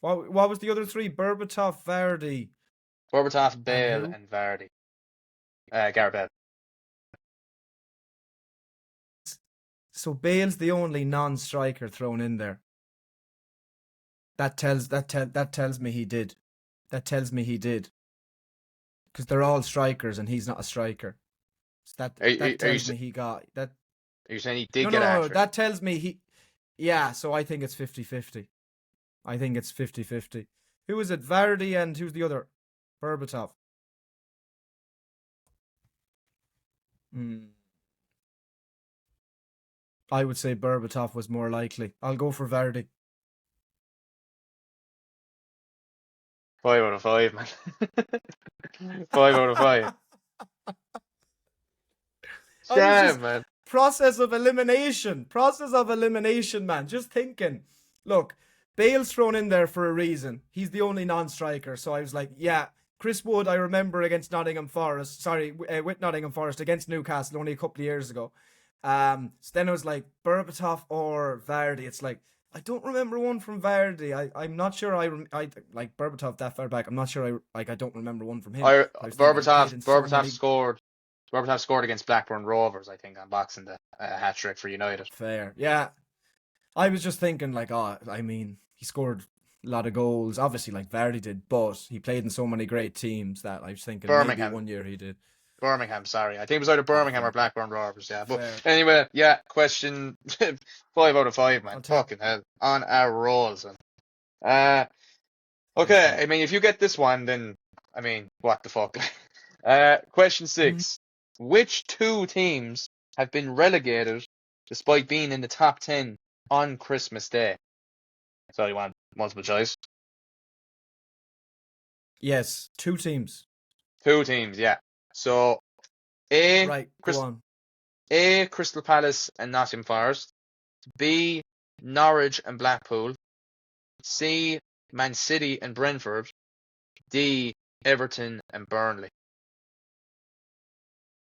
What was the other 3? Berbatov, Vardy. Berbatov, Bale, and Vardy. Gareth Bale. So Bale's the only non-striker thrown in there. That tells me he did. That tells me he did. Because they're all strikers and he's not a striker. So that tells me he got that. Are you saying he did get hat-trick? That tells me he. Yeah, so I think it's 50-50. I think it's 50-50. Who is it? Vardy and who's the other? Berbatov. I would say Berbatov was more likely. I'll go for Vardy. 5 out of 5, man. 5 out of 5. Damn, man. Process of elimination, man. Just thinking. Look, Bale's thrown in there for a reason. He's the only non-striker. So I was like, yeah, Chris Wood, I remember against Nottingham Forest. With Nottingham Forest against Newcastle only a couple of years ago. So then it was like Berbatov or Vardy. It's like, I don't remember one from Vardy. I'm not sure. I like Berbatov that far back. I'm not sure. I don't remember one from him. Berbatov scored against Blackburn Rovers, I think, on Boxing Day, hat-trick for United. Fair, yeah. I was just thinking, like, he scored a lot of goals, obviously, like Vardy did, but he played in so many great teams that I was thinking maybe one year he did. Birmingham, sorry. I think it was either Birmingham or Blackburn Rovers, yeah. But anyway, yeah, question 5 out of 5, man. Fucking hell. On our rolls. Okay, I mean, if you get this one, then, I mean, what the fuck? Question 6. Which 2 teams have been relegated despite being in the top 10 on Christmas Day? So you want multiple choice? Yes, 2 teams. 2 teams, yeah. So go on. A, Crystal Palace and Nottingham Forest. B, Norwich and Blackpool. C, Man City and Brentford. D, Everton and Burnley.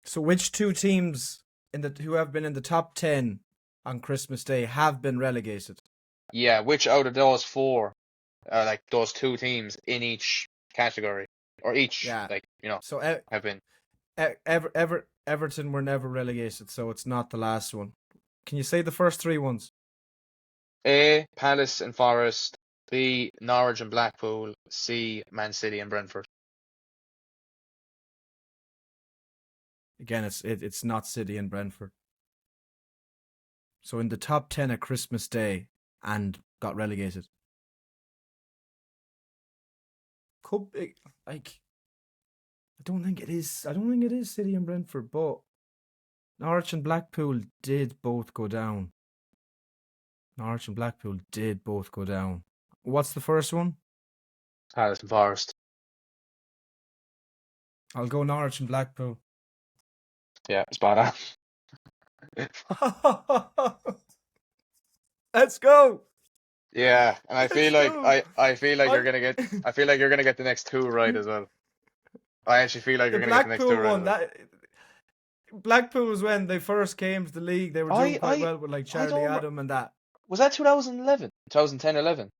So which 2 teams who have been in the top 10 on Christmas Day have been relegated? Yeah, which out of those 4, like those 2 teams in each category, or each, so have been. Everton were never relegated, so it's not the last one. Can you say the first 3 ones? A, Palace and Forest. B, Norwich and Blackpool. C, Man City and Brentford. Again, it's not City and Brentford. So in the top 10 at Christmas Day and got relegated. Could be, like, I don't think it is City and Brentford, but Norwich and Blackpool did both go down. What's the first one? Palace and Forest. I'll go Norwich and Blackpool. Yeah, spot on. Let's go. Yeah, and I feel like you're gonna get the next 2 right as well. I actually feel like you're gonna get the next 2 right. Blackpool was when they first came to the league. They were doing quite well with like Charlie Adam and that. Was that 2011? 2010-11?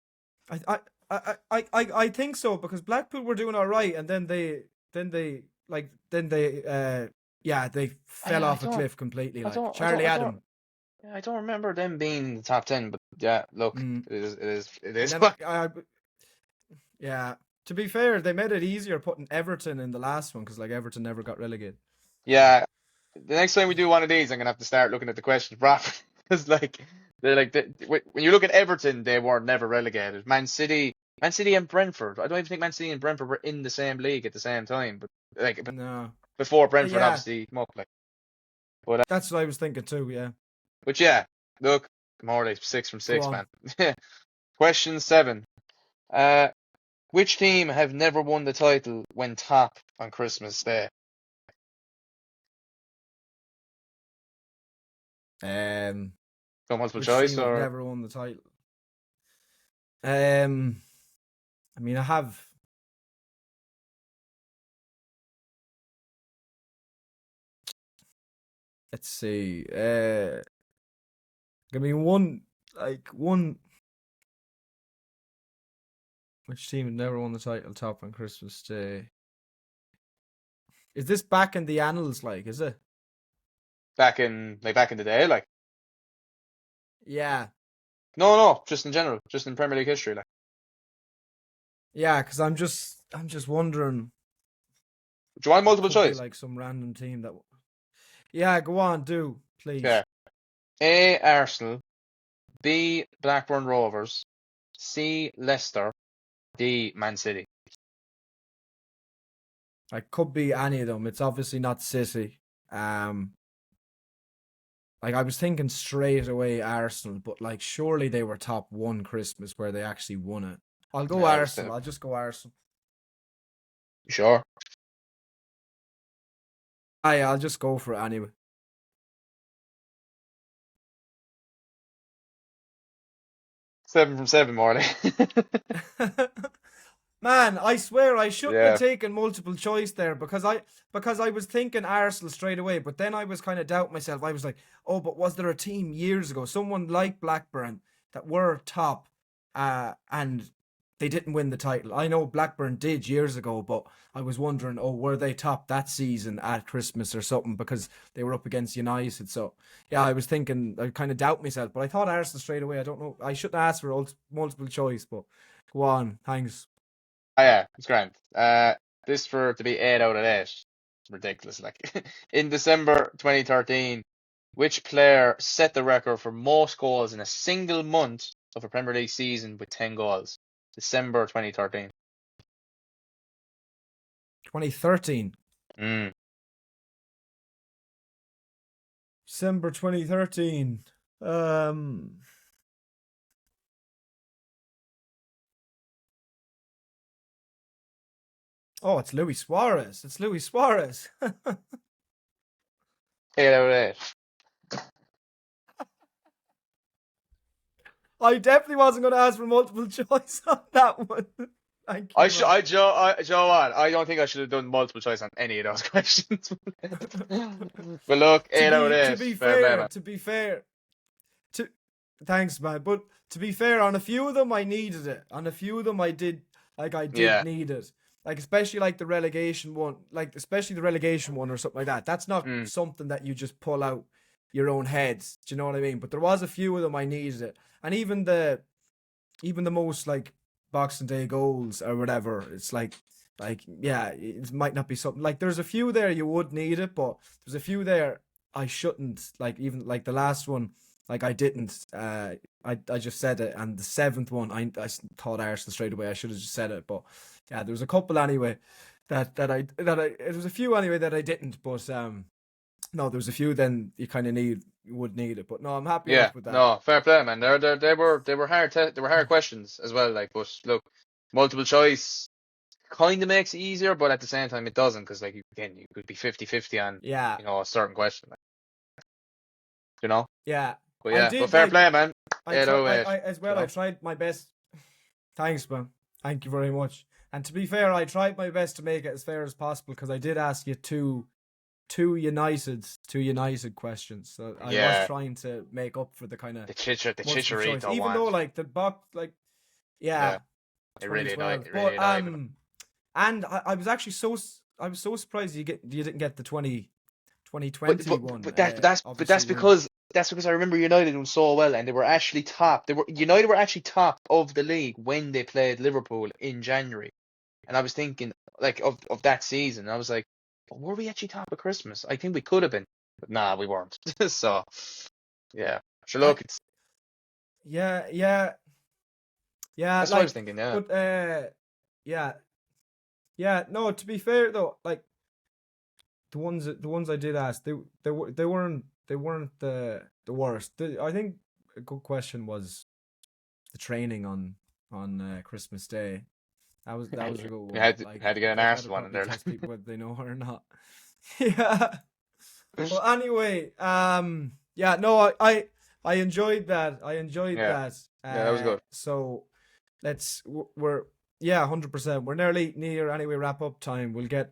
I think so, because Blackpool were doing all right, and then they they fell I off a don't, cliff completely. I Like don't, I don't, Charlie I don't, Adam, yeah, I don't remember them being in the top 10. But yeah, look, mm. it and is. then yeah. To be fair, they made it easier putting Everton in the last one, because like Everton never got relegated. Yeah, the next time we do one of these, I'm gonna have to start looking at the questions properly. Because when you look at Everton, they were never relegated. Man City and Brentford. I don't even think Man City and Brentford were in the same league at the same time. But No, before Brentford yeah, obviously come up, like. But that's what I was thinking too. Yeah, yeah, look, more like 6 from go 6, on. man. Question 7. Uh, which team have never won the title when top on Christmas Day? Um, So multiple which choice team have or never won the title? I mean, I have. Let's see. I mean, one. Which team had never won the title top on Christmas Day? Is this back in the annals? Like, is it? back in the day, like. Yeah, No, just in general, just in Premier League history, like. yeah. Because I'm just wondering. Do you want It multiple could be choice? like some random team that. Yeah, go on, do Yeah. please. A. Arsenal. B. Blackburn Rovers. C. Leicester. D. Man City. Like, could be any of them. It's obviously not City. Like I was thinking straight away Arsenal, but like surely they were top one Christmas where they actually won it. I'll go Yeah, Arsenal. I'll just go Arsenal. sure. I'll just go for it anyway. 7 from 7, Morley. Man, I swear I shouldn't have Yeah. taken multiple choice there, because I was thinking Arsenal straight away, but then I was kind of doubting myself. I was like, oh, but was there a team years ago, someone like Blackburn, that were top, and they didn't win the title? I know Blackburn did years ago, but I was wondering, oh, were they top that season at Christmas or something, because they were up against United? So yeah, I was thinking, I kind of doubt myself, but I thought Arsenal straight away. I don't know. I shouldn't ask for multiple choice, but go on. Thanks. Oh yeah, it's grand. This for it to be 8 out of 8. It's ridiculous. Like in December 2013, which player set the record for most goals in a single month of a Premier League season with 10 goals? December 2013. 2013. Mm. December 2013. Oh, it's Luis Suarez. It's Luis Suarez. 8 out of 8. I definitely wasn't going to ask for multiple choice on that one. Thank you, man. Joe, what? I don't think I should have done multiple choice on any of those questions. But look, To 8 out of be 8. to be Fair play, fair, man. to be fair, to thanks, man. But to be fair, on a few of them I needed it. On a few of them I did Yeah. need it. Like especially like the relegation one, like especially the relegation one or something like that. That's not Mm. something that you just pull out your own heads. Do you know what I mean? But there was a few of them I needed it. And even the most like Boxing Day goals or whatever, it's like yeah, it might not be something like there's a few there you would need it, but there's a few there I shouldn't, like even like the last one, like I didn't. I just said it, and the seventh one I thought Arsenal straight away. I should have just said it, but yeah, there was a couple anyway that I it was a few anyway that I didn't, but no, there was a few then you would need it, but no, I'm happy Yeah. enough with that. No, fair play, man. They were they were hard questions as well. Like, but look, multiple choice kind of makes it easier, but at the same time it doesn't, because like again you could be 50-50 on Yeah, a certain question, like, you know. yeah, But I yeah, but did fair like play, man. I 8 try out of 8. I as You well. I know. tried my best. Thanks, man. Thank you very much. And to be fair, I tried my best to make it as fair as possible, because I did ask you two United questions. So I was Yeah. trying to make up for the kind of The multiple choice. Chicharito Even though one. like the box, like yeah, Yeah. It really annoyed. 2012. It really But annoyed me. and I was actually I was so surprised you didn't get the 2020 But one. but that but that's but Obviously, that's we're because I remember United doing so well, and they were actually top. United were actually top of the league when they played Liverpool in January. And I was thinking like of that season. I was like, were we actually top of Christmas? I think we could have been, but nah, we weren't. So yeah, sure. I Look, it's yeah yeah yeah that's what I was like thinking. Yeah, but yeah yeah no. To be fair though, like the ones I did ask, they weren't the worst. I think a good question was the training on Christmas Day. That was a good we one. had to, Like had to get an that'll Arsenal one in probably there. test people whether they know or not. Yeah. Well, anyway, yeah, no, I enjoyed that. I enjoyed Yeah, that. yeah, that was good. So we're yeah, 100%. We're nearly near anyway wrap up time. We'll get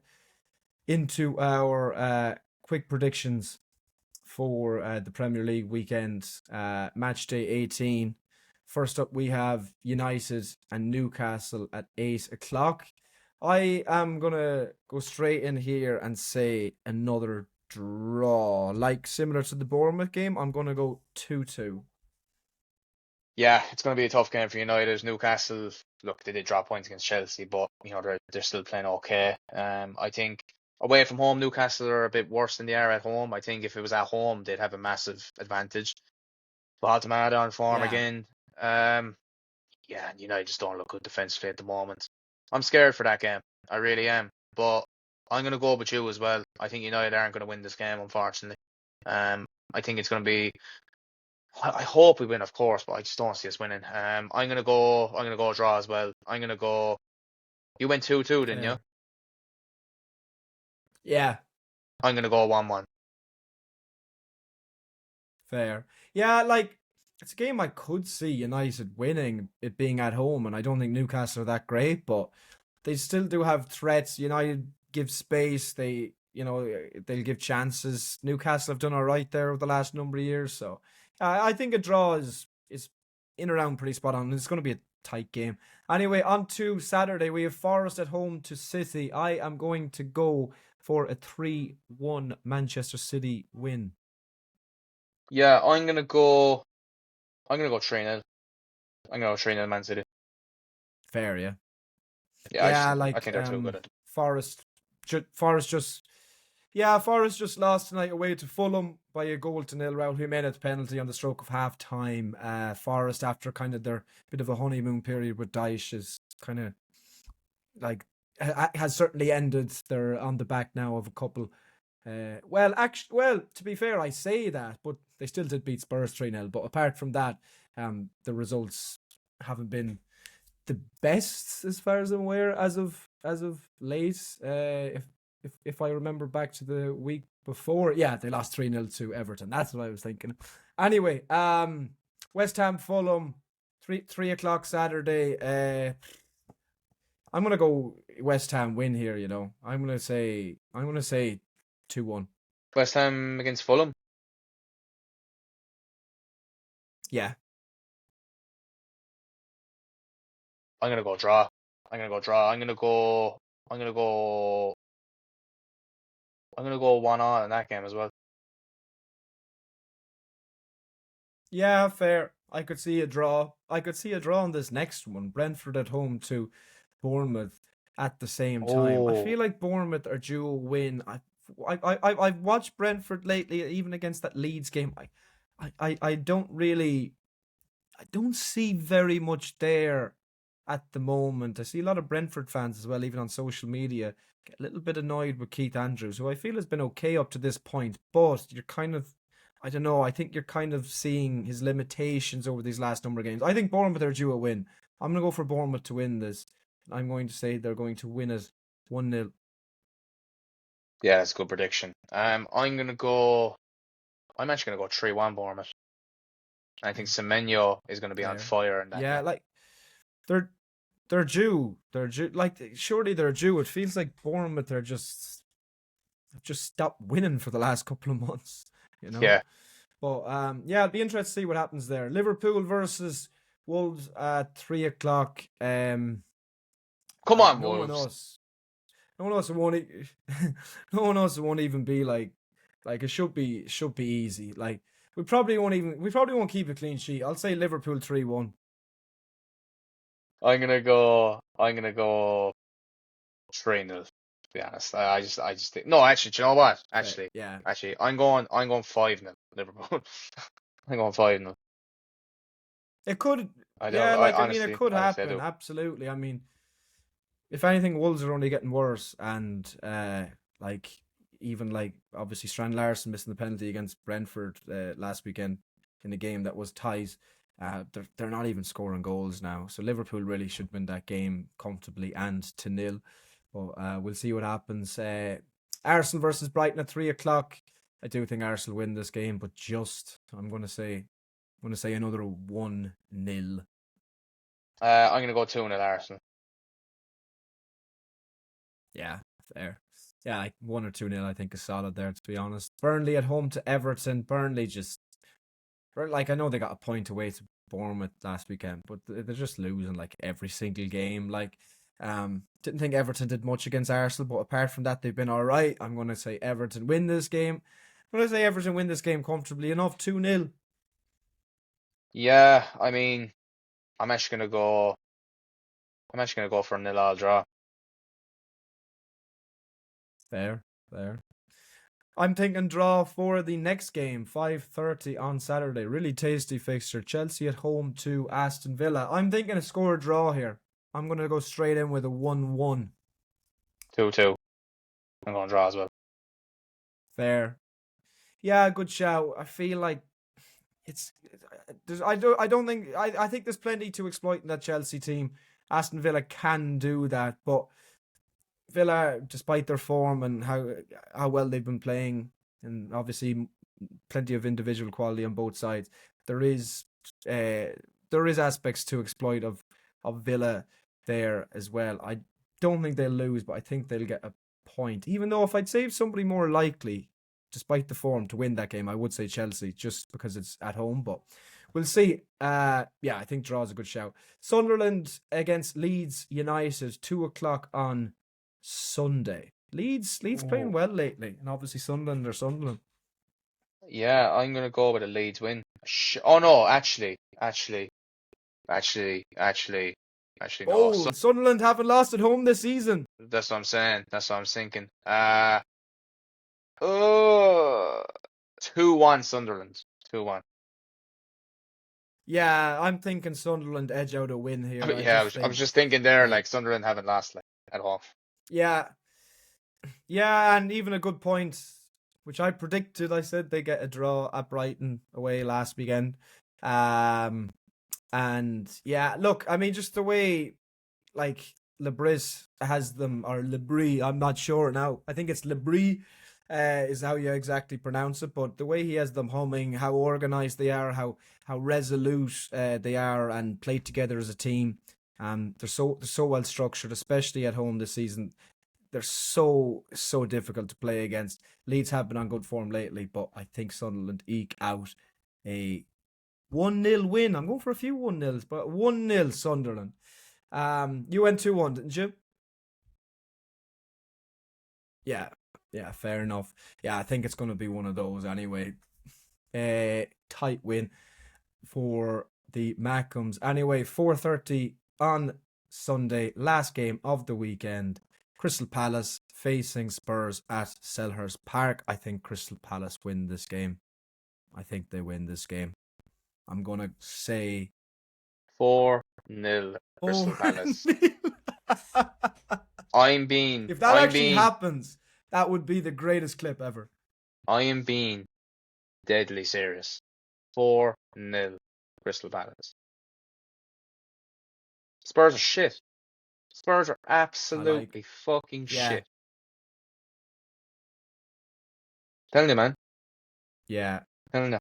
into our quick predictions for the Premier League weekend, match day 18. First up, we have United and Newcastle at 8 o'clock. I am going to go straight in here and say another draw. Like similar to the Bournemouth game, I'm going to go 2-2. Yeah, it's going to be a tough game for United. Newcastle, look, they did drop points against Chelsea, but they're still playing okay. I think away from home, Newcastle are a bit worse than they are at home. I think if it was at home, they'd have a massive advantage. Baltimore on form Yeah, again. Yeah, United just don't look good defensively at the moment. I'm scared for that game. I really am. But I'm going to go with you as well. I think United aren't going to win this game, unfortunately. I think it's going to be. I hope we win, of course, but I just don't see us winning. I'm gonna go. I'm gonna go draw as well. I'm gonna go. You went 2-2, didn't you? fair. Yeah, I'm gonna go 1-1. fair. Yeah, like it's a game I could see United winning, it being at home, and I don't think Newcastle are that great, but they still do have threats. United give space. They'll give chances. Newcastle have done all right there over the last number of years, so I think a draw is in around pretty spot on. It's going to be a tight game. Anyway, on to Saturday, we have Forest at home to City. I am going to go for a 3-1 Manchester City win. Yeah, I'm gonna go. I'm gonna go 3-0. I'm gonna go 3-0 Man City. Fair, yeah. Yeah, Yeah, I think they're too good at it. Forest, Forest just yeah, Forest just lost tonight away to Fulham by a goal to nil. Raul Jimenez penalty on the stroke of half time. Forest, after kind of their bit of a honeymoon period with Dyche, is kind of like has certainly ended. They're on the back now of a couple. To be fair, I say that, but they still did beat Spurs 3-0. But apart from that, the results haven't been the best as far as I'm aware as of late. If I remember back to the week before, yeah, they lost 3-0 to Everton. That's what I was thinking. Anyway, West Ham Fulham, 3 o'clock Saturday. I'm gonna go West Ham win here. I'm gonna say 2-1. West Ham against Fulham. Yeah, I'm gonna go draw. I'm gonna go draw. I'm gonna go. I'm gonna go 1-1 in that game as well. yeah, fair. I could see a draw. I could see a draw on this next one. Brentford at home to Bournemouth at the same time. I Oh, feel like Bournemouth are due a win. I've watched Brentford lately, even against that Leeds game. I I don't see very much there at the moment. I see a lot of Brentford fans as well, even on social media, get a little bit annoyed with Keith Andrews, who I feel has been okay up to this point, but you're kind of, I don't know, I think you're kind of seeing his limitations over these last number of games. I think Bournemouth are due a win. I'm going to go for Bournemouth to win this. I'm going to say they're going to win it 1-0. yeah, that's a good prediction. I'm actually gonna go 3-1 Bournemouth. I think Semenyo is gonna be on Fair. fire in that Yeah, game. like they're they're due. They're due. Like surely they're due. It feels like Bournemouth are just stopped winning for the last couple of months. You know. Yeah, But yeah, it'll be interesting to see what happens there. Liverpool versus Wolves at 3 o'clock. Come on, No one Wolves. else. No one else won't. No one else won't even be like it should be easy. Like we probably won't keep a clean sheet. I'll say Liverpool 3-1. I'm gonna go 3-0. To be honest, I just think no. Actually, do you know what? Yeah, Actually, I'm going 5-0 Liverpool. I'm going 5-0. it could. I Yeah, don't. I mean, it could Honestly, I happen. do. Absolutely. I mean, if anything, Wolves are only getting worse, and like even like obviously Strand Larson missing the penalty against Brentford last weekend in a game that was tight. They're not even scoring goals now, so Liverpool really should win that game comfortably and to nil. But we'll see what happens. Arsenal versus Brighton at 3 o'clock. I do think Arsenal win this game, but I'm going to say another 1-0. I'm gonna go 2-0 Arsenal. Yeah, fair. Yeah, like 1 or 2-0 I think is solid there, to be honest. Burnley at home to Everton. Burnley I know they got a point away to Bournemouth last weekend, but they're just losing like every single game. Like, didn't think Everton did much against Arsenal, but apart from that, they've been all right. I'm going to say Everton win this game. I'm going to say Everton win this game comfortably enough, 2-0. Yeah, I mean, I'm actually gonna go. For a 0-0 draw. Fair. I'm thinking draw for the next game, 5:30 on Saturday. Really tasty fixture. Chelsea at home to Aston Villa. I'm thinking a score draw here. I'm going to go straight in with a 1-1. 2-2. I'm going draw as well. Fair. Yeah, good shout. I feel like I think there's plenty to exploit in that Chelsea team. Aston Villa can do that, but Villa, despite their form and how well they've been playing, and obviously plenty of individual quality on both sides, there is aspects to exploit of Villa there as well. I don't think they'll lose, but I think they'll get a point. Even though if I'd save somebody more likely, despite the form, to win that game, I would say Chelsea, just because it's at home. But we'll see. Yeah, I think draw is a good shout. Sunderland against Leeds United, 2 o'clock on Sunday. Leeds playing well lately, and obviously Sunderland are Sunderland. Yeah, I'm gonna go with a Leeds win. Oh no, actually, no. Oh, Sunderland haven't lost at home this season. That's what I'm saying. That's what I'm thinking. 2-1 Sunderland. 2-1. Yeah, I'm thinking Sunderland edge out a win here. Yeah, I was just thinking there, like Sunderland haven't lost like at all. Yeah, and even a good point, which I predicted. I said they get a draw at Brighton away last weekend. And yeah, look, I mean, just the way like Lebris has them, or Lebris, I'm not sure now. I think it's Lebris, is how you exactly pronounce it. But the way he has them humming, how organized they are, how resolute they are, and play together as a team. They're so well structured, especially at home this season. They're so difficult to play against. Leeds have been on good form lately, but I think Sunderland eke out a 1-0 win. I'm going for a few 1-0s, but 1-0 Sunderland. You went 2-1, didn't you? Yeah, fair enough. Yeah, I think it's going to be one of those anyway. Tight win for the Maccombs. Anyway, 4:30 on Sunday, last game of the weekend. Crystal Palace facing Spurs at Selhurst Park. I think Crystal Palace win this game. I think they win this game. I'm going to say 4-0 Crystal Palace. If that actually happens, that would be the greatest clip ever. I am being deadly serious. 4-0 Crystal Palace. Spurs are shit. Spurs are absolutely fucking shit. Telling you, man. Yeah. Telling you.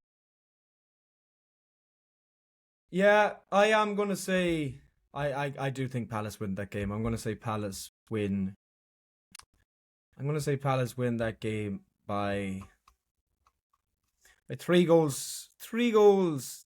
Yeah, I am going to say, I do think Palace win that game. I'm going to say Palace win. I'm going to say Palace win that game by 3 goals. 3 goals.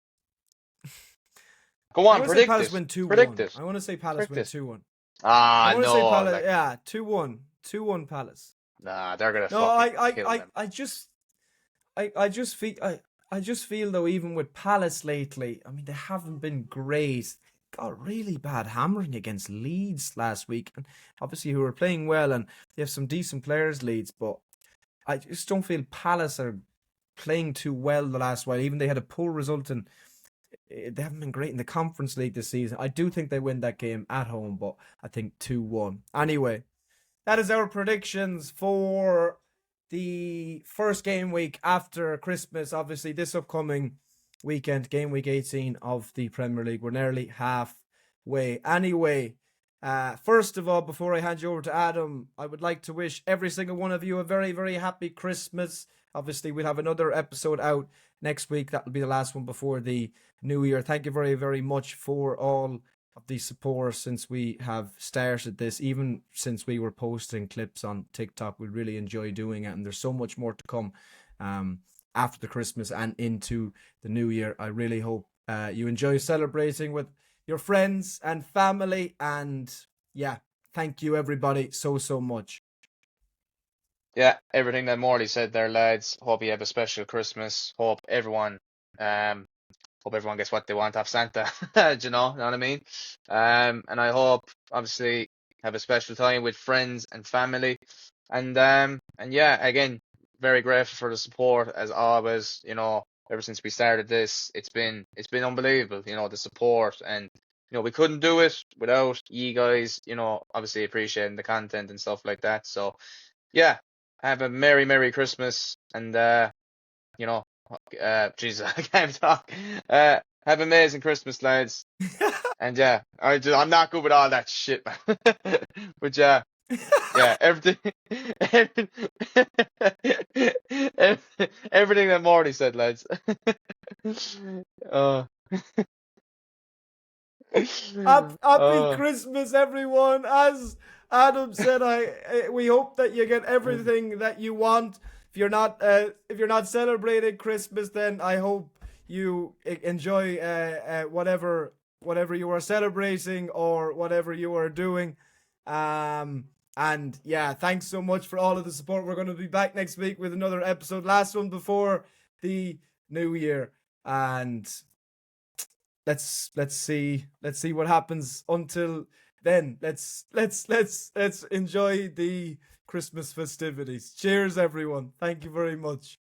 Go on, predict Palace it. win 2-1. Predict it. I want to say Palace win 2-1. I Ah, want to say no, Palace. like, Yeah, 2-1, 2-1 Palace. nah, they're gonna No, fucking kill them. I just feel I just feel though, even with Palace lately, I mean they haven't been great. Got really bad hammering against Leeds last week, and obviously who are playing well, and they have some decent players, Leeds, but I just don't feel Palace are playing too well the last while. Even they had a poor result, and they haven't been great in the Conference League this season. I do think they win that game at home, but I think 2-1. Anyway, that is our predictions for the first game week after Christmas. Obviously, this upcoming weekend, game week 18 of the Premier League. We're nearly halfway. Anyway, first of all, before I hand you over to Adam, I would like to wish every single one of you a very, very happy Christmas. Obviously, we'll have another episode out next week. That will be the last one before the new year. Thank you very, very much for all of the support since we have started this, even since we were posting clips on TikTok. We really enjoy doing it, and there's so much more to come after the Christmas and into the new year. I really hope you enjoy celebrating with your friends and family, and yeah, thank you everybody so much. Yeah, everything that Morley said there, lads. Hope you have a special Christmas. Um hope everyone gets what they want off Santa. Do know what I mean? And I hope, obviously, have a special time with friends and family. And yeah, again, very grateful for the support as always. Ever since we started this, it's been unbelievable. The support, and we couldn't do it without you guys. Obviously appreciating the content and stuff like that. So yeah, have a merry Christmas, and you know, Jesus, I can't talk. Have an amazing Christmas, lads. And yeah, I'm not good with all that shit, man. But yeah, everything, everything, everything that Morty said, lads. Uh, Happy uh, Christmas, everyone. As Adam said, we hope that you get everything that you want. If you're not celebrating Christmas, then I hope you enjoy whatever you are celebrating or whatever you are doing. And yeah, thanks so much for all of the support. We're going to be back next week with another episode, last one before the new year, and let's see what happens until then. Let's enjoy the Christmas festivities. Cheers, everyone. Thank you very much.